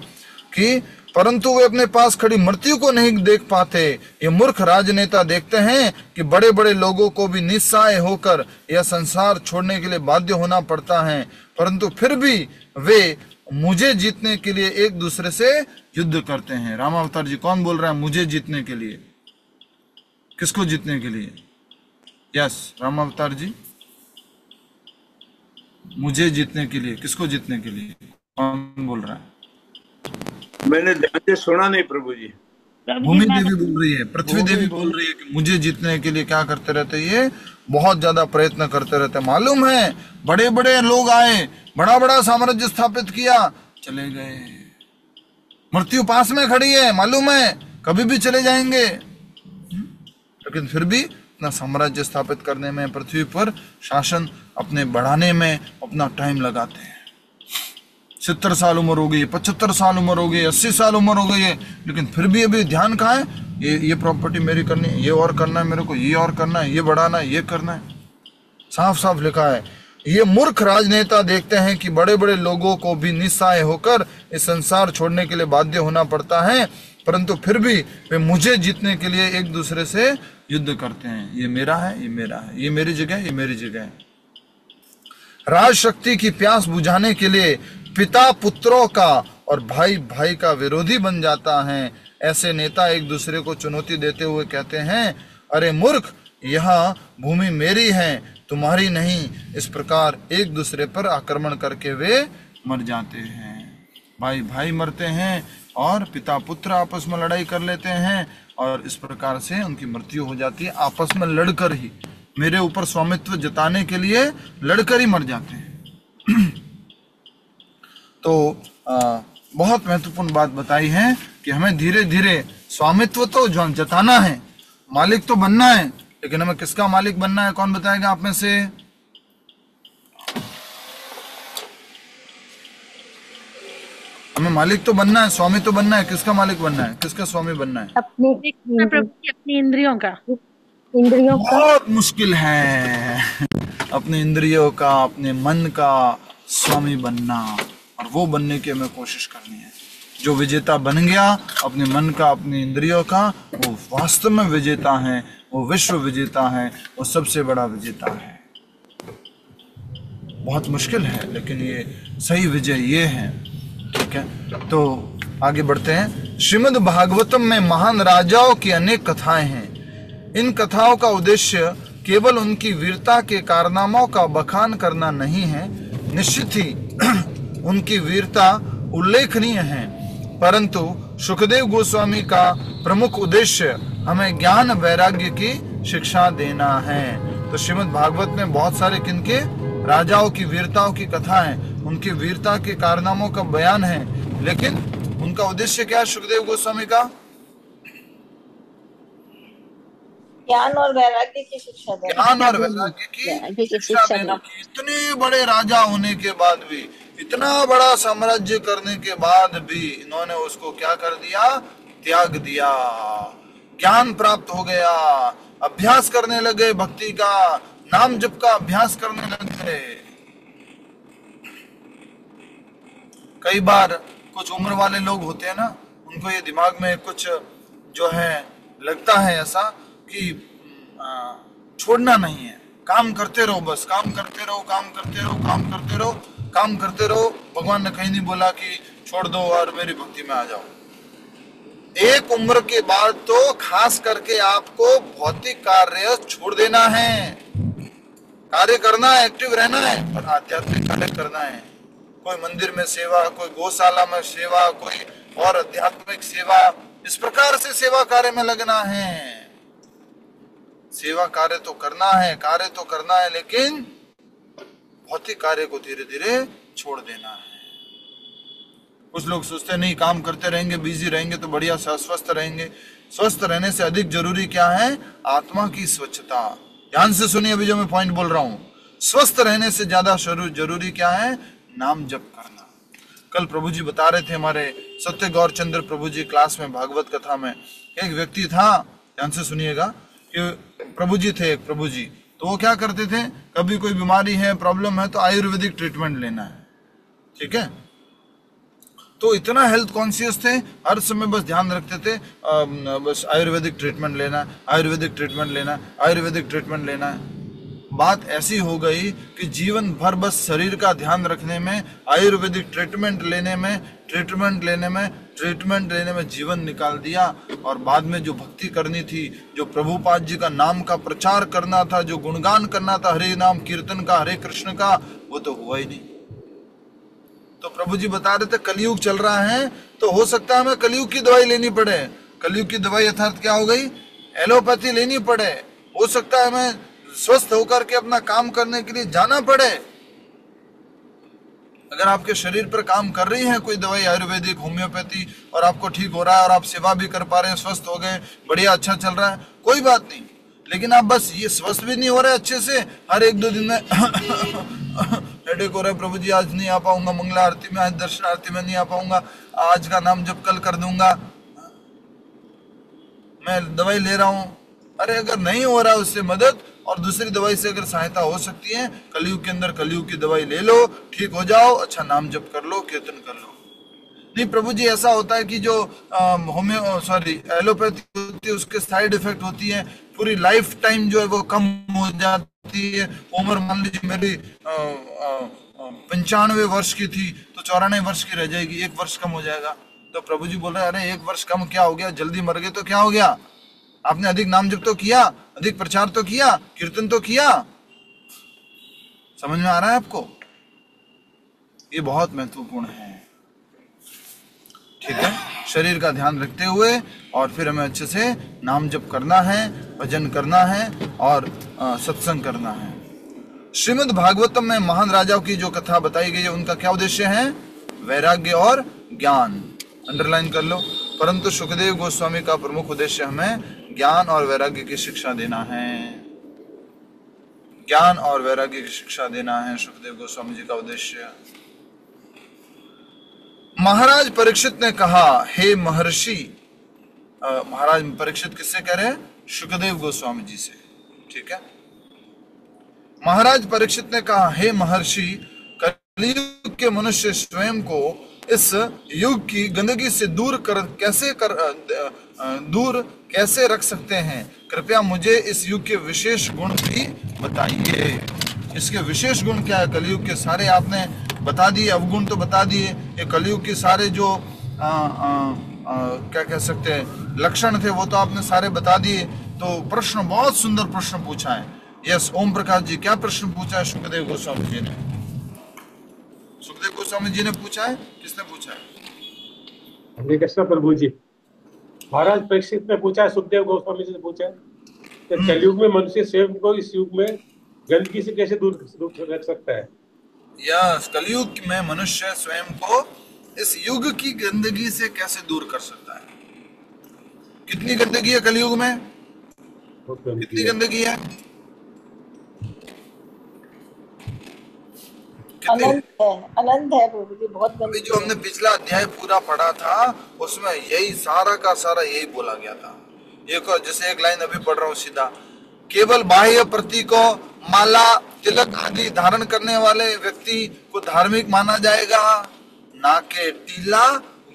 कि परंतु वे अपने पास खड़ी मृत्यु को नहीं देख पाते। ये मूर्ख राजनेता देखते हैं कि बड़े बड़े लोगों को भी निस्सहाय होकर यह संसार छोड़ने के लिए बाध्य होना पड़ता है, परंतु फिर भी वे मुझे जीतने के लिए एक दूसरे से युद्ध करते हैं। रामावतार जी कौन बोल रहा है? मुझे जीतने के लिए। किसको जीतने के लिए? यस रामावतार जी, मुझे जीतने के लिए। किसको जीतने के लिए? कौन बोल रहा है? मैंने ध्यान से सुना नहीं प्रभु जी। भूमि देवी बोल रही है, पृथ्वी देवी बोल रही है कि मुझे जीतने के लिए क्या करते रहते? ये बहुत ज्यादा प्रयत्न करते रहते। मालूम है बड़े बड़े लोग आए, बड़ा बड़ा साम्राज्य स्थापित किया, चले गए। मृत्यु पास में खड़ी है, मालूम है कभी भी चले जाएंगे, लेकिन फिर भी अपना साम्राज्य स्थापित करने में, पृथ्वी पर शासन अपने बढ़ाने में अपना टाइम लगाते हैं। 70 साल उम्र हो गई, 75 साल उम्र हो गई, 80 साल उम्र हो गई है, लेकिन फिर भी अभी ध्यान कहाँ है? ये प्रॉपर्टी मेरी करनी है, ये और करना है मेरे को, ये और करना है, ये बढ़ाना है, ये करना है। साफ साफ लिखा है। ये मूर्ख राजनेता देखते हैं कि बड़े बड़े लोगों को भी निस्सहाय होकर इस संसार छोड़ने के लिए बाध्य होना पड़ता है, परंतु फिर भी वे मुझे जीतने के लिए एक दूसरे से युद्ध करते हैं। ये मेरा है, ये मेरा है, ये मेरी जगह, ये मेरी जगह है। राज शक्ति की प्यास बुझाने के लिए पिता पुत्रों का और भाई भाई का विरोधी बन जाता है। ऐसे नेता एक दूसरे को चुनौती देते हुए कहते हैं, अरे मूर्ख, यहाँ भूमि मेरी है, तुम्हारी नहीं। इस प्रकार एक दूसरे पर आक्रमण करके वे मर जाते हैं। भाई भाई मरते हैं और पिता पुत्र आपस में लड़ाई कर लेते हैं, और इस प्रकार से उनकी मृत्यु हो जाती है। आपस में लड़कर ही, मेरे ऊपर स्वामित्व जताने के लिए लड़कर ही मर जाते हैं। तो बहुत महत्वपूर्ण बात बताई है कि हमें धीरे धीरे स्वामित्व तो जताना है, मालिक तो बनना है, लेकिन हमें किसका मालिक बनना है? कौन बताएगा आप में से? हमें मालिक तो बनना है, स्वामी तो बनना है। किसका मालिक बनना है? किसका स्वामी बनना है? अपनी इंद्रियों का। बहुत मुश्किल है अपने इंद्रियों का, अपने मन का स्वामी बनना, और वो बनने की हमें कोशिश करनी है। जो विजेता बन गया अपने मन का, अपने इंद्रियों का, वो वास्तव में विजेता है, वो विश्व विजेता है, वो सबसे बड़ा विजेता है। बहुत मुश्किल है, लेकिन ये सही विजय ये है। ठीक है, तो आगे बढ़ते हैं। श्रीमद् भागवतम में महान राजाओं की अनेक कथाएं हैं। इन कथाओं का उद्देश्य केवल उनकी वीरता के कारनामों का बखान करना नहीं है। निश्चित ही उनकी वीरता उल्लेखनीय है, परंतु सुखदेव गोस्वामी का प्रमुख उद्देश्य हमें ज्ञान वैराग्य की शिक्षा देना है। तो श्रीमद् भागवत में बहुत सारे किनके? राजाओं की वीरताओं की कथा है, उनकी वीरता के कारनामों का बयान है, लेकिन उनका उद्देश्य क्या है सुखदेव गोस्वामी का? ज्ञान और वैराग्य की शिक्षा देना। ज्ञान और वैराग्य की शिक्षा देना। इतने बड़े राजा होने के बाद भी, इतना बड़ा साम्राज्य करने के बाद भी इन्होंने उसको क्या कर दिया? त्याग दिया, ज्ञान प्राप्त हो गया, अभ्यास करने लगे भक्ति का, नाम जप का अभ्यास करने लगे। कई बार कुछ उम्र वाले लोग होते हैं ना, उनको ये दिमाग में कुछ जो है लगता है ऐसा कि छोड़ना नहीं है, काम करते रहो, बस काम करते रहो, काम करते रहो, काम करते रहो, काम करते रहो। भगवान ने कहीं नहीं बोला कि छोड़ दो और मेरी भक्ति में आ जाओ। एक उम्र के बाद तो खास करके आपको भौतिक कार्य छोड़ देना है, कार्य करना है, एक्टिव रहना है, पर आध्यात्मिक कार्य करना है। कोई मंदिर में सेवा, कोई गौशाला में सेवा, कोई और आध्यात्मिक सेवा, इस प्रकार से सेवा कार्य में लगना है। सेवा कार्य तो करना है, कार्य तो करना है, लेकिन भौतिक कार्य को धीरे धीरे छोड़ देना है। कुछ लोग सोचते नहीं काम करते रहेंगे, बिजी रहेंगे तो बढ़िया स्वस्थ रहेंगे। स्वस्थ रहने से अधिक जरूरी क्या है? आत्मा की स्वच्छता। ध्यान से सुनिए अभी जो मैं पॉइंट बोल रहा हूं। स्वस्थ रहने से ज्यादा जरूरी क्या है? नाम जप करना। कल प्रभु जी बता रहे थे, हमारे सत्य गौरचंद्र प्रभु जी क्लास में भागवत कथा में, एक व्यक्ति था, ध्यान से सुनिएगा, कि प्रभु जी थे एक प्रभु जी, तो वो क्या करते थे, कभी कोई बीमारी है, प्रॉब्लम है तो आयुर्वेदिक ट्रीटमेंट लेना है, ठीक है। तो इतना हेल्थ कॉन्शियस थे, हर समय बस ध्यान रखते थे, बस आयुर्वेदिक ट्रीटमेंट लेना है, आयुर्वेदिक ट्रीटमेंट लेना है, आयुर्वेदिक ट्रीटमेंट लेना है। बात ऐसी हो गई कि जीवन भर बस शरीर का ध्यान रखने में, आयुर्वेदिक ट्रीटमेंट लेने में जीवन निकाल दिया। और बाद में जो भक्ति करनी थी, जो प्रभुपाद जी का नाम का प्रचार करना था, जो गुणगान करना था, हरे नाम कीर्तन का, हरे कृष्ण का, वो तो हुआ ही नहीं। तो प्रभु जी बता रहे थे कलयुग चल रहा है, तो हो सकता है हमें कलयुग की दवाई लेनी पड़े। कलयुग की दवाई यथार्थ क्या हो गई? एलोपैथी लेनी पड़े। हो सकता है हमें स्वस्थ होकर के अपना काम करने के लिए जाना पड़े। अगर आपके शरीर पर काम कर रही है कोई दवाई, आयुर्वेदिक, होम्योपैथी, और आपको ठीक हो रहा है और आप सेवा भी कर पा रहे हैं, स्वस्थ हो गए, बढ़िया, अच्छा चल रहा है, कोई बात नहीं। लेकिन आप बस ये स्वस्थ भी नहीं हो रहे अच्छे से, हर एक दो दिन में हेडेक हो रहा है, प्रभु जी आज नहीं आ पाऊंगा, मंगला आरती में, आज दर्शन आरती में नहीं आ पाऊंगा, आज का नाम जब कल कर दूंगा, मैं दवाई ले रहा हूं। अरे अगर नहीं हो रहा है उससे मदद, और दूसरी दवाई से अगर सहायता हो सकती है, कलयुग के अंदर कलयुग की दवाई ले लो, ठीक हो जाओ, अच्छा नाम जप कर लो, कीर्तन कर लो। नहीं प्रभु जी, ऐसा होता है कि जो एलोपैथी होती है उसके साइड इफेक्ट होती है, पूरी लाइफ टाइम जो है वो कम हो जाती है। उम्र मान लीजिए मेरी 95 वर्ष की थी तो 94 वर्ष की रह जाएगी, 1 वर्ष कम हो जाएगा। तो प्रभु जी बोल रहे हैं अरे 1 वर्ष कम क्या हो गया, जल्दी मर गए तो क्या हो गया? आपने अधिक नाम जप तो किया, अधिक प्रचार तो किया, कीर्तन तो किया। समझ में आ रहा है आपको? ये बहुत महत्वपूर्ण है, ठीक है। शरीर का ध्यान रखते हुए और फिर हमें अच्छे से नाम जप करना है, भजन करना है और सत्संग करना है। श्रीमद् भागवतम में महान राजाओं की जो कथा बताई गई है, उनका क्या उद्देश्य है? वैराग्य और ज्ञान। अंडरलाइन कर लो। परंतु सुखदेव गोस्वामी का प्रमुख उद्देश्य हमें ज्ञान और वैराग्य की शिक्षा देना है। ज्ञान और वैराग्य की शिक्षा देना है सुखदेव गोस्वामी जी का उद्देश्य। महाराज परीक्षित ने कहा, हे महर्षि, महाराज परीक्षित किससे कह रहे हैं? सुखदेव गोस्वामी जी से, ठीक है। महाराज परीक्षित ने कहा, हे महर्षि, कलयुग के मनुष्य स्वयं को इस युग की गंदगी से दूर कैसे रख सकते हैं? कृपया मुझे इस युग के विशेष गुण भी बताइए। इसके विशेष गुण क्या है? कलयुग के सारे आपने बता दिए, अवगुण तो बता दिए, ये कलयुग के सारे जो क्या कह सकते हैं लक्षण थे वो तो आपने सारे बता दिए। तो प्रश्न, बहुत सुंदर प्रश्न पूछा है। यस, ओम प्रकाश जी, क्या प्रश्न पूछा है सुखदेव गोस्वामी जी ने? सुखदेव गोस्वामी जी ने पूछा है, किसने पूछा है? हरे कृष्ण प्रभु जी। महाराज परीक्षित ने पूछा है, सुखदेव गोस्वामी जी ने पूछा है कि कलयुग में मनुष्य स्वयं को इस युग में गंदगी से कैसे दूर रख सकता है? यस, कलयुग में मनुष्य स्वयं को इस युग की गंदगी से कैसे दूर कर सकता है? कितनी गंदगी है कलयुग में? कितनी गंदगी है? कितनी अनंत है प्रभु जी, बहुत अभी गंदी जो हमने पिछला अध्याय पूरा पढ़ा था उसमें यही सारा का सारा यही बोला गया था। एक और जैसे एक लाइन अभी पढ़ रहा हूँ सीधा, केवल बाह्य प्रतीकों माला तिलक आदि धारण करने वाले व्यक्ति को धार्मिक माना जाएगा, ना के टीला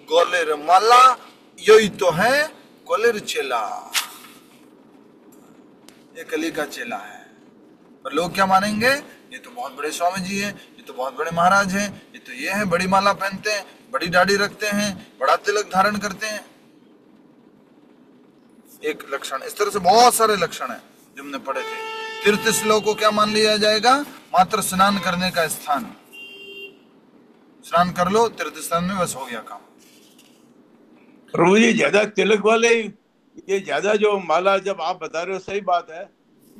गोलेर माला, यही तो है गोलेर चेला। ये कली का चेला है। पर लोग क्या मानेंगे, ये तो बहुत बड़े स्वामी जी हैं, ये तो बहुत बड़े महाराज हैं, ये तो ये है, बड़ी माला पहनते हैं, बड़ी दाढ़ी रखते हैं, बड़ा तिलक धारण करते हैं। एक लक्षण, इस तरह से बहुत सारे लक्षण हैं जो हमने पढ़े थे। तीर्थ श्लोक को क्या मान लिया जाएगा, मात्र स्नान करने का स्थान। स्नान कर लो तीर्थ स्थान में, बस हो गया काम। प्रभु जी ज्यादा तिलक वाले, ये ज्यादा जो माला जब आप बता रहे हो सही बात है,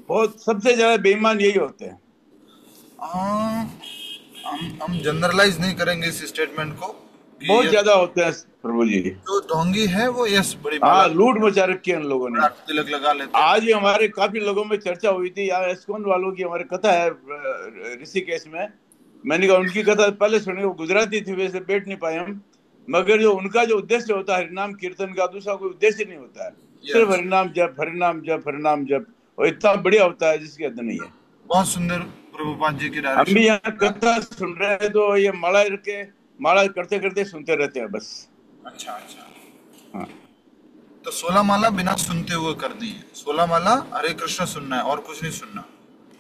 बहुत सबसे ज्यादा बेईमान यही होते हैं। हम जनरलाइज नहीं करेंगे इस स्टेटमेंट को, बहुत ज्यादा होते हैं प्रभु जी। जो ढोंगी है वो यस बड़ी हाँ, लूट मचा रखी है उन लोगों ने, तिलक लगा लेते हैं। आज ही हमारे काफी लोगों में चर्चा हुई थी यार, एस्कॉन वालों की हमारी कथा है ऋषिकेश में। मैंने कहा उनकी कथा पहले सुनी, वो गुजराती थी, वैसे बैठ नहीं पाए हम, मगर जो उनका जो उद्देश्य होता है हरिनाम कीर्तन का, दूसरा कोई उद्देश्य नहीं होता है, सिर्फ हरिनाम जप हरिनाम जप हरिनाम जप, और इतना बढ़िया होता है जिसकी हद नहीं है। बहुत सुंदर प्रभुपाद जी की हम भी यहाँ कथा सुन रहे हैं तो ये माला रखे, माला करते करते सुनते रहते हैं बस। अच्छा अच्छा, हाँ। तो 16 माला बिना सुनते हुए कर दी है। 16 माला हरे कृष्ण सुनना है और कुछ नहीं सुनना।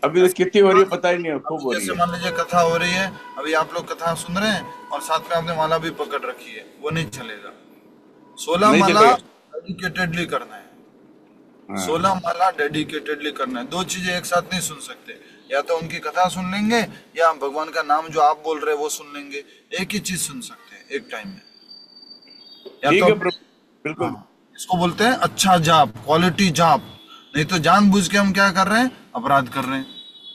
अभी तो कितनी हो रही है पता ही नहीं है, खूब हो रही जैसे है। मान लीजिए कथा हो रही है, अभी आप लोग कथा सुन रहे हैं और साथ में आपने माला भी पकड़ रखी है, वो नहीं चलेगा। 16 माला डेडिकेटेडली करना है। 16 माला डेडिकेटेडली करना है। दो चीजें एक साथ नहीं सुन सकते, या तो उनकी कथा सुन लेंगे या भगवान का नाम जो आप बोल रहे हैं वो सुन लेंगे। एक ही चीज सुन सकते हैं एक टाइम में। ठीक है बिल्कुल। इसको बोलते हैं अच्छा जाप, क्वालिटी जाप। नहीं तो जानबूझ के हम क्या कर रहे हैं, अपराध कर रहे हैं।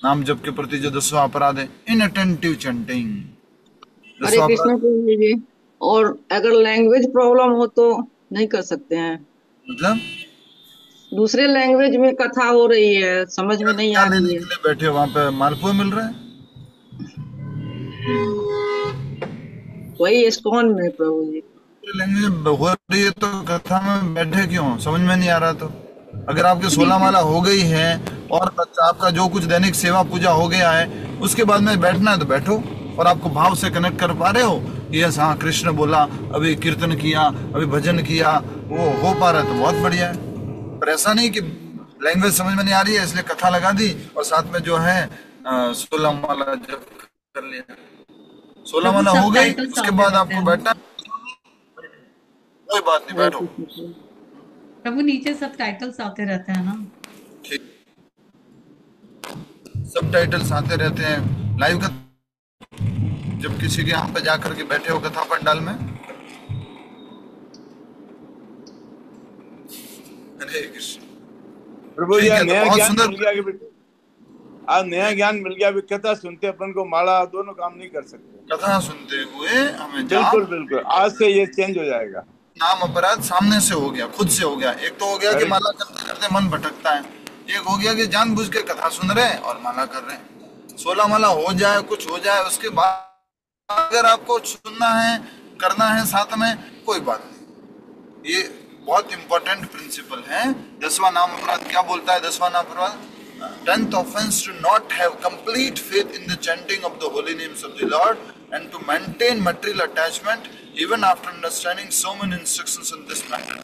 नाम जप के प्रति जो 10वां अपराध है, इनअटेंटिव चैंटिंग। हरे कृष्ण प्रभु जी। और अगर लैंग्वेज प्रॉब्लम हो तो नहीं कर सकते हैं, मतलब दूसरे लैंग्वेज में कथा हो रही है, समझ में नहीं आ रही है, बैठे वहां पे मालपुए मिल रहे हैं, वही इस्कॉन में प्रभु जी लैंग्वेज हो रही है तो कथा में बैठे क्यों, समझ में नहीं आ रहा। तो अगर आपके 16 माला हो गई है और आपका जो कुछ दैनिक सेवा पूजा हो गया है, उसके बाद में बैठना है तो बैठो, और आपको भाव से कनेक्ट कर पा रहे हो, यस हाँ कृष्ण बोला, अभी कीर्तन किया, अभी भजन किया, वो हो पा रहा है तो बहुत बढ़िया है। पर ऐसा नहीं कि लैंग्वेज समझ में नहीं आ रही है इसलिए कथा लगा दी और साथ में जो है 16 माला जब कर लिया। 16 माला हो गई, उसके बाद आपको बैठना, कोई बात नहीं, बैठो। प्रभु नीचे सब टाइटल्स आते रहते हैं ना, ठीक, सब टाइटल्स आते रहते हैं। लाइव का जब किसी के यहाँ पे जाकर के बैठे हो कथा पंडाल में, हरे कृष्ण प्रभु जी, नया बहुत ज्ञान सुंदर मिल गया कि आज नया ज्ञान मिल गया। कथा सुनते अपन को माला दोनों काम नहीं कर सकते। कथा सुनते हुए हमें बिल्कुल बिल्कुल, आज से ये चेंज हो जाएगा। नाम अपराध सामने से हो गया, खुद से हो गया। एक तो हो गया कि माला करते करते मन भटकता है, एक हो गया कि जानबूझ के कथा सुन रहे हैं और माला कर रहे हैं। 16 माला हो जाए, कुछ हो जाए, उसके बाद अगर आपको सुनना है, करना है साथ में, कोई बात नहीं। ये बहुत इंपॉर्टेंट प्रिंसिपल है। 10वां नाम अपराध क्या बोलता है? 10वां नाम अपराध, 10th offense to not have complete faith in the chanting of the holy names of the Lord and to maintain material attachment even after understanding so many instructions in this matter.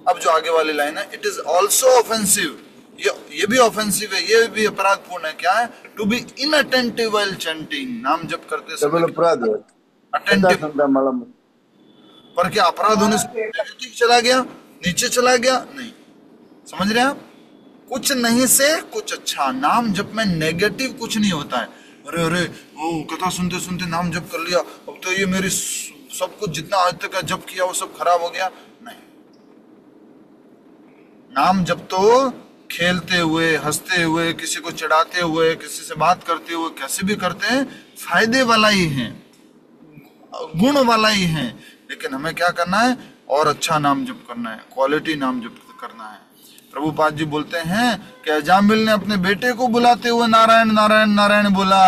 अब जो आगे वाली line है, it is also offensive, ये भी offensive है, ये भी अपराधपूर्ण है। क्या है? To be inattentive while chanting, नाम जप करते समय अपराध है, अटेंटिव। पर क्या अपराध होने से नेगेटिव चला गया, नीचे चला गया? नहीं, समझ रहे हैं आप? कुछ नहीं से कुछ अच्छा। नाम जप में नेगेटिव कुछ नहीं होता है। अरे अरे वो कथा सुनते सुनते नाम जप कर लिया, अब तो ये मेरी सब कुछ जितना आज तक का जप किया वो सब खराब हो गया। नहीं, नाम जप तो खेलते हुए, हंसते हुए, किसी को चिढ़ाते हुए, किसी से बात करते हुए, कैसे भी करते हैं, फायदे वाला ही है, गुण वाला ही है। लेकिन हमें क्या करना है? और अच्छा नाम जप करना है, क्वालिटी नाम जप करना है। प्रभुपाद जी बोलते हैं कि अजामिल ने अपने बेटे को बुलाते हुए नारायण नारायण नारायण बोला,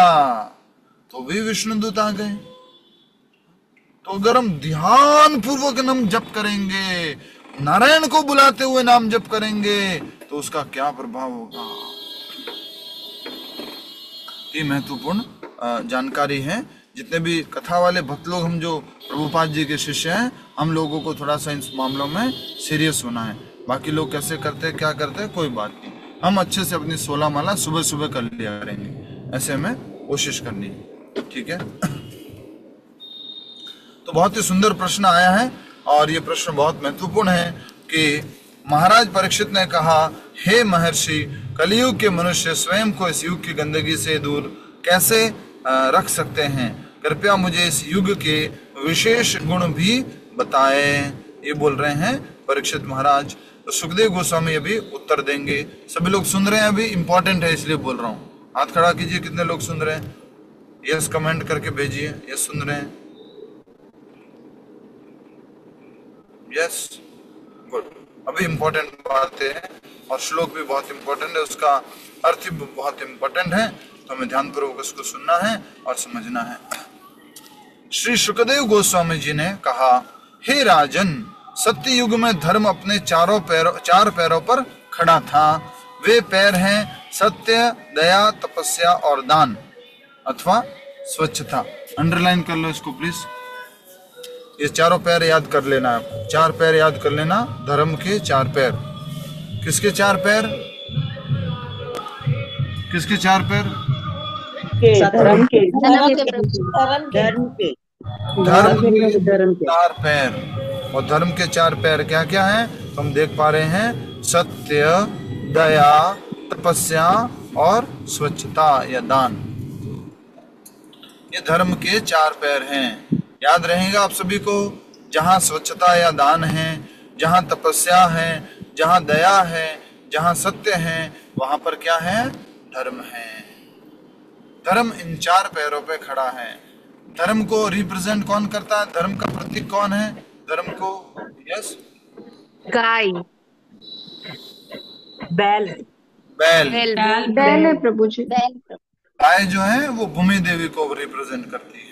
तो भी विष्णुदूत आ गए। तो अगर हम ध्यान पूर्वक नाम जप करेंगे, नारायण को बुलाते हुए नाम जप करेंगे, तो उसका क्या प्रभाव होगा। ये महत्वपूर्ण जानकारी है। जितने भी कथा वाले भक्त लोग, हम जो प्रभुपाद जी के शिष्य हैं, हम लोगों को थोड़ा सा इन मामलों में सीरियस होना है। बाकी लोग कैसे करते हैं, क्या करते हैं, कोई बात नहीं। हम अच्छे से अपनी 16 माला सुबह सुबह कर लिया करेंगे, ऐसे में कोशिश करनी है, ठीक है। तो बहुत ही सुंदर प्रश्न आया है, और ये प्रश्न बहुत महत्वपूर्ण है कि महाराज परीक्षित ने कहा, हे महर्षि, कलयुग के मनुष्य स्वयं को इस युग की गंदगी से दूर कैसे रख सकते हैं? कृपया मुझे इस युग के विशेष गुण भी बताए। ये बोल रहे हैं परीक्षित महाराज। तो सुखदेव गोस्वामी अभी उत्तर देंगे। सभी लोग सुन रहे हैं? अभी इंपॉर्टेंट है इसलिए बोल रहा हूँ। हाथ खड़ा कीजिए, कितने लोग सुन रहे हैं? यस कमेंट करके भेजिए, यस सुन रहे हैं। Yes, good. अभी इंपॉर्टेंट बातें हैं और श्लोक भी बहुत इंपॉर्टेंट है, उसका अर्थ भी बहुत इंपॉर्टेंट है, तो हमें ध्यानपूर्वक उसको सुनना है और समझना है। श्री सुखदेव गोस्वामी जी ने कहा, हे राजन, सत्य युग में धर्म अपने चार पैरों पर खड़ा था। वे पैर हैं सत्य, दया, तपस्या और दान अथवा स्वच्छता। अंडरलाइन कर लो इसको प्लीज। ये चारों पैर याद कर लेना है, 4 पैर याद कर लेना, धर्म के 4 पैर। किसके 4 पैर? किसके 4 पैर? धर्म के 4 पैर। और धर्म के 4 पैर क्या क्या हैं? तो हम देख पा रहे हैं, सत्य, दया, तपस्या और स्वच्छता या दान। ये धर्म के 4 पैर हैं। याद रहेगा आप सभी को, जहाँ स्वच्छता या दान है, जहाँ तपस्या है, जहाँ दया है, जहाँ सत्य है, वहां पर क्या है? धर्म है। धर्म इन 4 पैरों पे खड़ा है। धर्म को रिप्रेजेंट कौन करता है? धर्म का प्रतीक कौन है? धर्म को, यस, गाय, बैल बैल बैल है प्रभु जी। गाय जो है वो भूमि देवी को रिप्रेजेंट करती है।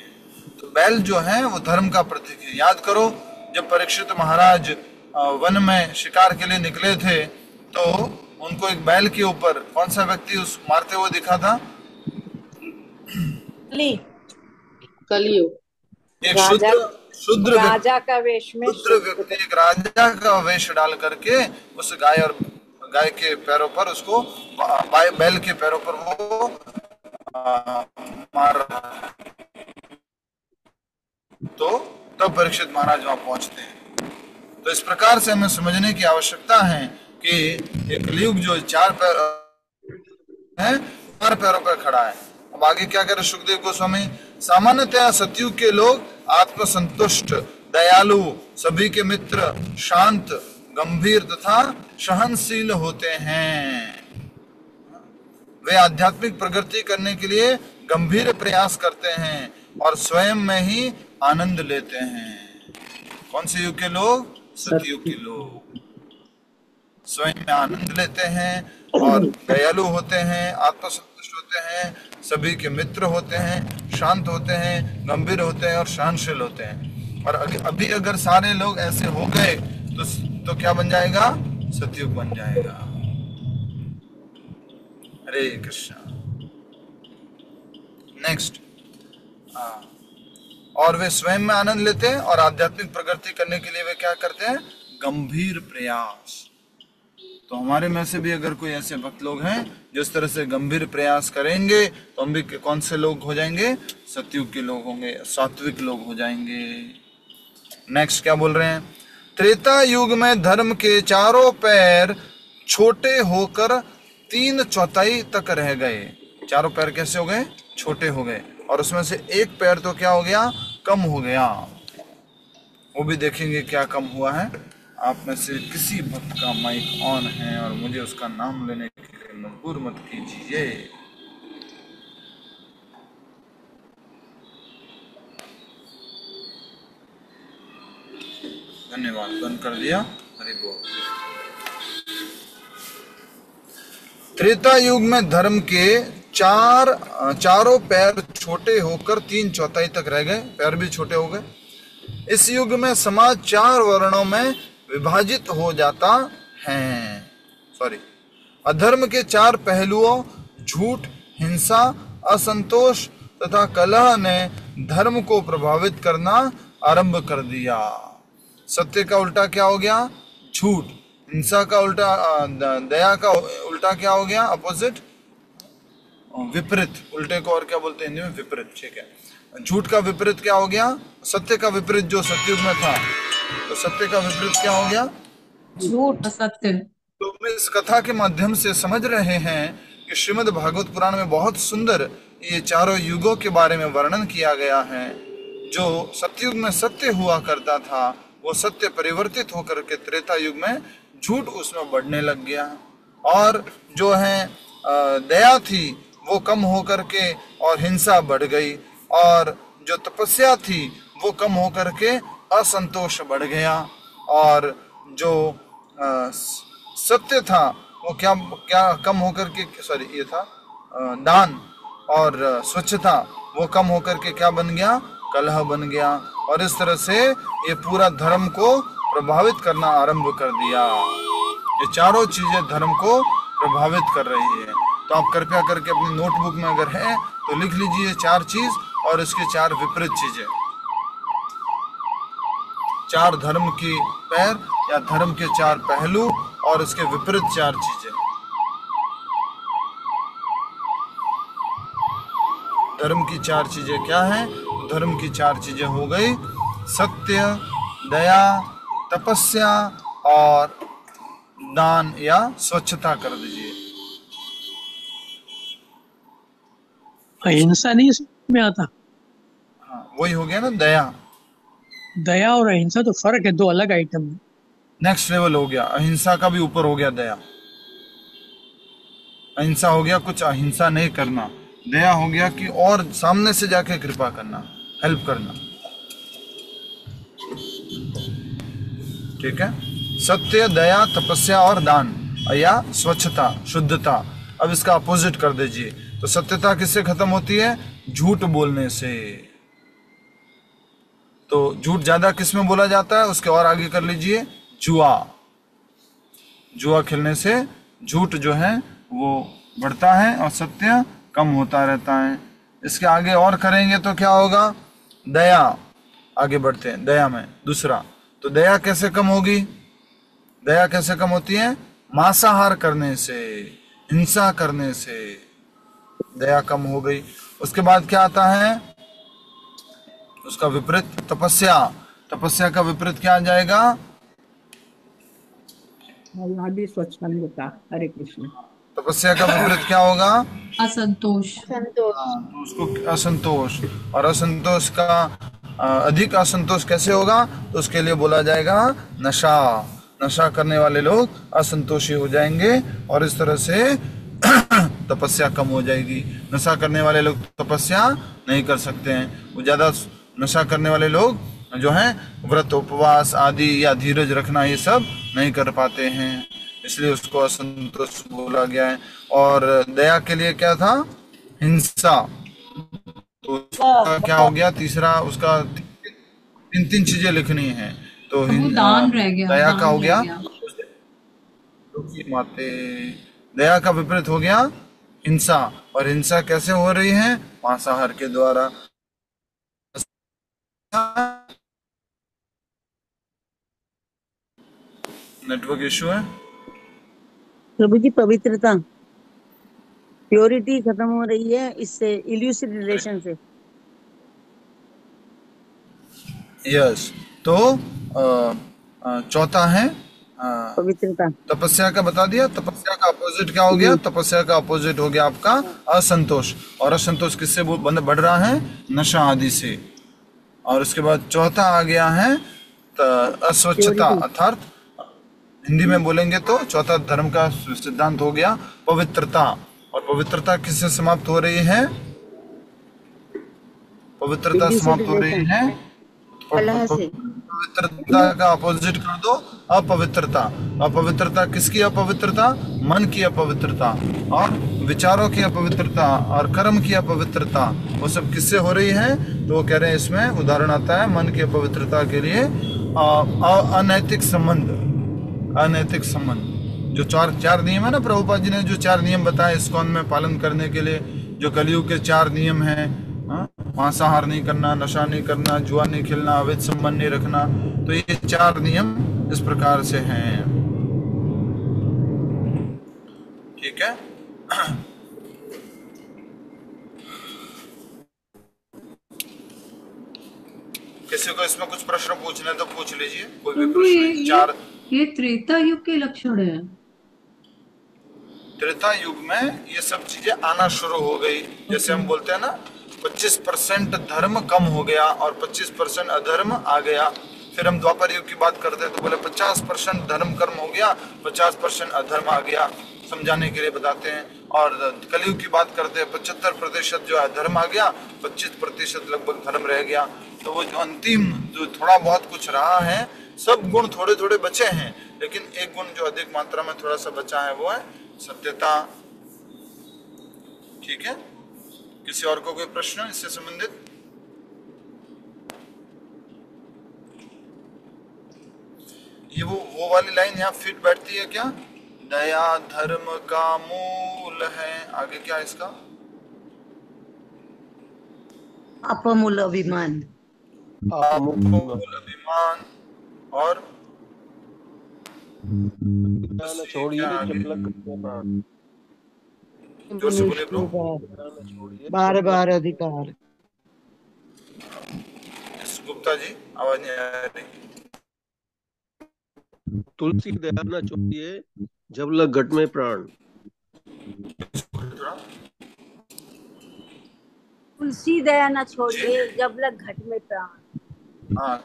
तो बैल जो है वो धर्म का प्रतीक है। याद करो, जब परीक्षित महाराज वन में शिकार के लिए निकले थे, तो उनको एक बैल के ऊपर कौन सा व्यक्ति उस मारते हुए दिखा था? कलियुग। एक शूद्र राजा का वेश में, शूद्र व्यक्ति एक राजा का वेश डाल करके उस गाय के पैरों पर उसको, बैल के पैरों पर वो मार रहा है। तो तब परीक्षित महाराज वहां पहुंचते हैं। तो इस प्रकार से हमें समझने की आवश्यकता है कि ये कलयुग जो 4 पैर है, 4 पैरों पर खड़ा है। अब आगे क्या करे सुखदेव गोस्वामी? सामान्यतया सतयुग के लोग आत्मसंतुष्ट, दयालु, सभी के मित्र, शांत, गंभीर तथा सहनशील होते हैं। वे आध्यात्मिक प्रगति करने के लिए गंभीर प्रयास करते हैं और स्वयं में ही आनंद लेते हैं। कौन से युग के लोग? सतयुग के लोग स्वयं में आनंद लेते हैं और दयालु होते हैं, आत्मसंतुष्ट होते हैं, सभी के मित्र होते हैं, शांत होते हैं, गंभीर होते हैं और सहनशील होते हैं। और अभी अगर सारे लोग ऐसे हो गए तो क्या बन जाएगा? सतयुग बन जाएगा। हरे कृष्णा। नेक्स्ट, और वे स्वयं में आनंद लेते हैं और आध्यात्मिक प्रगति करने के लिए वे क्या करते हैं? गंभीर प्रयास। तो हमारे में से भी अगर कोई ऐसे भक्त लोग हैं जो इस तरह से गंभीर प्रयास करेंगे, तो हम भी कौन से लोग हो जाएंगे? सतयुग के लोग होंगे, सात्विक लोग हो जाएंगे। नेक्स्ट क्या बोल रहे हैं? त्रेता युग में धर्म के चारों पैर छोटे होकर 3/4 तक रह गए। चारों पैर कैसे हो गए? छोटे हो गए, और उसमें से एक पैर तो क्या हो गया? कम हो गया। वो भी देखेंगे क्या कम हुआ है। आप में से किसी भक्त का माइक ऑन है और मुझे उसका नाम लेने के लिए मजबूर मत कीजिए। धन्यवाद, बंद कर दिया। हरि बोल। त्रेता युग में धर्म के चारों पैर छोटे होकर 3/4 तक रह गए, पैर भी छोटे हो गए। इस युग में समाज 4 वर्णों में विभाजित हो जाता है। अधर्म के 4 पहलुओं झूठ, हिंसा, असंतोष तथा कलह ने धर्म को प्रभावित करना आरंभ कर दिया। सत्य का उल्टा क्या हो गया? झूठ। हिंसा का उल्टा, दया का उल्टा क्या हो गया? अपोजिट, विपरीत। उल्टे को और क्या बोलते हैं हिंदी में? विपरीत। ठीक है। झूठ का विपरीत क्या हो गया? सत्य का विपरीत जो सतयुग में था, तो सत्य का विपरीत क्या हो गया? झूठ, असत्य। तो हम इस कथा के माध्यम से समझ रहे हैं कि श्रीमद् भागवत पुराण में बहुत सुंदर ये चारों युगों के बारे में वर्णन किया गया है। जो सतयुग में सत्य हुआ करता था, वो सत्य परिवर्तित होकर के त्रेता युग में झूठ उसमें बढ़ने लग गया, और जो है दया थी वो कम होकर के और हिंसा बढ़ गई, और जो तपस्या थी वो कम होकर के असंतोष बढ़ गया, और जो सत्य था वो क्या क्या कम होकर के, ये था दान और स्वच्छता, वो कम होकर के क्या बन गया? कलह बन गया। और इस तरह से ये पूरा धर्म को प्रभावित करना आरंभ कर दिया। ये चारों चीजें धर्म को प्रभावित कर रही है। तो आप कृपया करके अपनी नोटबुक में अगर है तो लिख लीजिए 4 चीज और इसके 4 विपरीत चीजें। 4 धर्म की पैर या धर्म के 4 पहलू और इसके विपरीत 4 चीजें। धर्म की 4 चीजें क्या हैं? धर्म की 4 चीजें हो गई सत्य, दया, तपस्या और दान या स्वच्छता कर दीजिए। अहिंसा नहीं इसमें आता? हाँ, वही हो गया ना दया। दया और अहिंसा तो फर्क है, 2 अलग आइटम है। नेक्स्ट लेवल हो गया, अहिंसा का भी ऊपर हो गया दया। अहिंसा हो गया कुछ अहिंसा नहीं करना, दया हो गया कि और सामने से जाके कृपा करना, हेल्प करना। ठीक है। सत्य, दया, तपस्या और दान या स्वच्छता, शुद्धता। अब इसका अपोजिट कर दीजिए। तो सत्यता किससे खत्म होती है? झूठ बोलने से। तो झूठ ज्यादा किस में बोला जाता है? उसके और आगे कर लीजिए, जुआ। जुआ खेलने से झूठ जो है वो बढ़ता है और सत्य कम होता रहता है। इसके आगे और करेंगे तो क्या होगा? दया। आगे बढ़ते हैं दया में। दूसरा, तो दया कैसे कम होगी? दया कैसे कम होती है? मांसाहार करने से, हिंसा करने से दया कम हो गई। उसके बाद क्या आता है? उसका विपरीत तपस्या। तपस्या का विपरीत क्या आ जाएगा? हरे कृष्ण। तपस्या का विपरीत क्या होगा? असंतोष। तो उसको असंतोष। और असंतोष का अधिक असंतोष कैसे होगा? तो उसके लिए बोला जाएगा नशा। नशा करने वाले लोग असंतोषी हो जाएंगे और इस तरह से तपस्या कम हो जाएगी। नशा करने वाले लोग तपस्या नहीं कर सकते हैं। वो ज्यादा नशा करने वाले लोग जो हैं व्रत, उपवास आदि या धीरज रखना ये सब नहीं कर पाते हैं, इसलिए उसको असंतोष बोला गया है। और दया के लिए क्या था? हिंसा। तो उसका क्या हो गया? तीसरा उसका 3 चीजें लिखनी है। तो दान रह गया। दया का हो गया माते। दया का विपरीत हो गया हिंसा। और हिंसा कैसे हो रही है? मांसाहार के द्वारा। नेटवर्क इशू है प्रभु जी। पवित्रता, प्योरिटी खत्म हो रही है इससे, इल्यूसिव रिलेशन से। यस। तो चौथा है पवित्रता। तपस्या का बता दिया। तपस्या का अपोजिट क्या हो गया? तपस्या का अपोजिट हो गया आपका असंतोष। और असंतोष किससे बढ़ रहा है? नशा आदि से। और उसके बाद चौथा आ गया है अस्वच्छता, अर्थात हिंदी में बोलेंगे तो चौथा धर्म का सिद्धांत हो गया पवित्रता। और पवित्रता किससे समाप्त हो रही है? पवित्रता समाप्त हो रही है कलह से। पवित्रता का अपोजिट कर दो, अपवित्रता। अपवित्रता किसकी अपवित्रता? मन की अपवित्रता और विचारों की अपवित्रता और कर्म की अपवित्रता। वो सब किससे हो रही है? तो वो कह रहे हैं, इसमें उदाहरण आता है मन की अपवित्रता के लिए अनैतिक संबंध। अनैतिक संबंध जो चार नियम है ना, प्रभुपाद जी ने जो 4 नियम बताए इस्कॉन में पालन करने के लिए, जो कलयुग के 4 नियम हैं, मांसाहार नहीं करना, नशा नहीं करना, जुआ नहीं खेलना, अवैध संबंध नहीं रखना। तो ये 4 नियम इस प्रकार से हैं। ठीक है। किसी को इसमें कुछ प्रश्न पूछने तो पूछ लीजिए, कोई भी प्रश्न। ये त्रेता युग के लक्षण है। त्रेता युग में ये सब चीजें आना शुरू हो गई। जैसे हम बोलते हैं ना, 25% धर्म कम हो गया और 25% अधर्म आ गया। फिर हम द्वापर युग की बात करते हैं तो बोले 50% धर्म कर्म हो गया, 50% अधर्म आ गया, समझाने के लिए बताते हैं। और कलयुग की बात करते हैं 75% जो है धर्म आ गया, 25% लगभग धर्म रह गया। तो वो जो अंतिम जो थोड़ा बहुत कुछ रहा है, सब गुण थोड़े थोड़े बचे हैं, लेकिन एक गुण जो अधिक मात्रा में थोड़ा सा बचा है वो है सत्यता। ठीक है। किसी और को कोई प्रश्न इससे संबंधित? ये वो वाली लाइन यहाँ फिट बैठती है क्या? दया धर्म का मूल है। आगे क्या है इसका? अपमूल अभिमान। अपमूल अभिमान और छोड़िए बार बार अधिकार। गुप्ता जी आवाज नहीं आ रही। तुलसी दया न छोड़िए जब लग घट में प्राण। तुलसी दया न छोड़िए जब लग घट में प्राण। हाँ,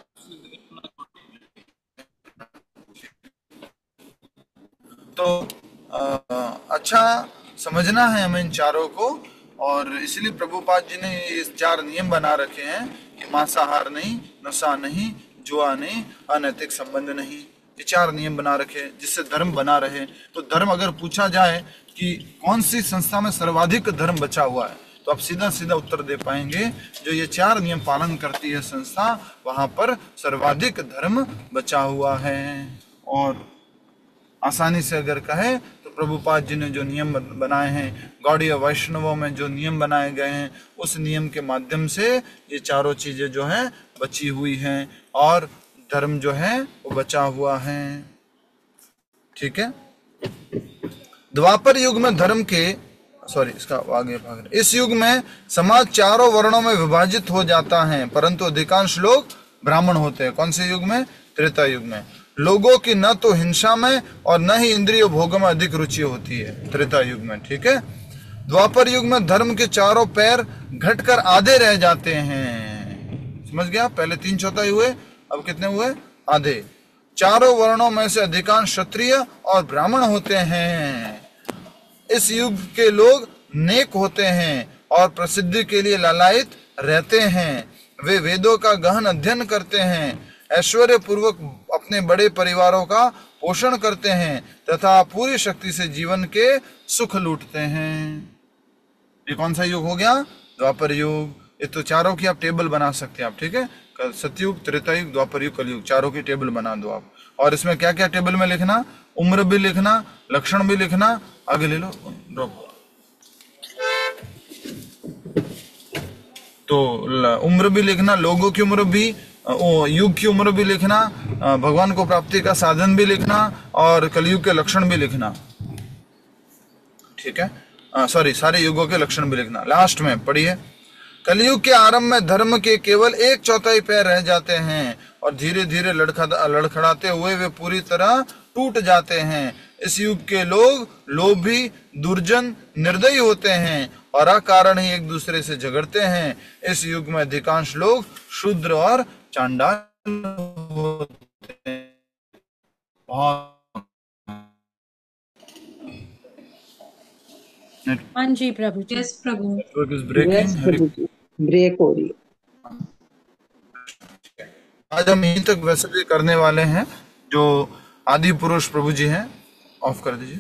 तो अच्छा समझना है हमें इन चारों को। और इसलिए प्रभुपाद जी ने ये 4 नियम बना रखे हैं कि मांसाहार नहीं, नशा नहीं, जुआ नहीं, अनैतिक संबंध नहीं। ये 4 नियम बना रखे जिससे धर्म बना रहे। तो धर्म अगर पूछा जाए कि कौन सी संस्था में सर्वाधिक धर्म बचा हुआ है, तो आप सीधा सीधा उत्तर दे पाएंगे जो ये 4 नियम पालन करती है संस्था, वहां पर सर्वाधिक धर्म बचा हुआ है। और आसानी से अगर कहे तो प्रभुपाद जी ने जो नियम बनाए हैं, गौड़ीय वैष्णवों में जो नियम बनाए गए हैं, उस नियम के माध्यम से ये चारों चीजें जो हैं बची हुई हैं और धर्म जो है वो बचा हुआ है। ठीक है। द्वापर युग में धर्म के इसका आगे भाग। इस युग में समाज 4 वर्णों में विभाजित हो जाता है, परंतु अधिकांश लोग ब्राह्मण होते हैं। कौन से युग में? त्रेता युग में। लोगों की न तो हिंसा में और न ही इंद्रिय भोगों में अधिक रुचि होती है, त्रेता युग में। ठीक है। द्वापर युग में धर्म के चारों पैर घटकर आधे रह जाते हैं। समझ गया? पहले 3/4 हुए, अब कितने हुए? आधे। चारों वर्णों में से अधिकांश क्षत्रिय और ब्राह्मण होते हैं। इस युग के लोग नेक होते हैं और प्रसिद्धि के लिए लालायित रहते हैं। वे वेदों का गहन अध्ययन करते हैं, ऐश्वर्य पूर्वक अपने बड़े परिवारों का पोषण करते हैं तथा पूरी शक्ति से जीवन के सुख लूटते हैं। ये कौन सा युग हो गया? द्वापर युग। ये तो चारों की आप टेबल बना सकते हैं आप। ठीक है। सतयुग, त्रेता युग, द्वापर युग, कलयुग, चारों की टेबल बना दो आप। और इसमें क्या क्या टेबल में लिखना? उम्र भी लिखना, लक्षण भी लिखना। आगे ले लो, ड्रॉप। तो उम्र भी लिखना, लोगों की उम्र भी, युग की उम्र भी लिखना, भगवान को प्राप्ति का साधन भी लिखना और कलयुग के लक्षण भी लिखना। ठीक है। सारे युगों के लक्षण भी लिखना। लास्ट में पढ़िए। कलयुग के आरंभ में धर्म के केवल 1/4 पैर रह जाते हैं और धीरे धीरे लड़खड़ाते हुए वे पूरी तरह टूट जाते हैं। इस युग के लोग लोभी, दुर्जन, निर्दयी होते हैं और अकारण ही एक दूसरे से झगड़ते हैं। इस युग में अधिकांश लोग शूद्र और चांडाल होते हैं। हाँ जी प्रभु। यस प्रभु। Network is breaking. ब्रेक हो रही है। आज हम यहीं तक वैसे भी करने वाले हैं जो आदि पुरुष प्रभु जी हैं। ऑफ कर दीजिए।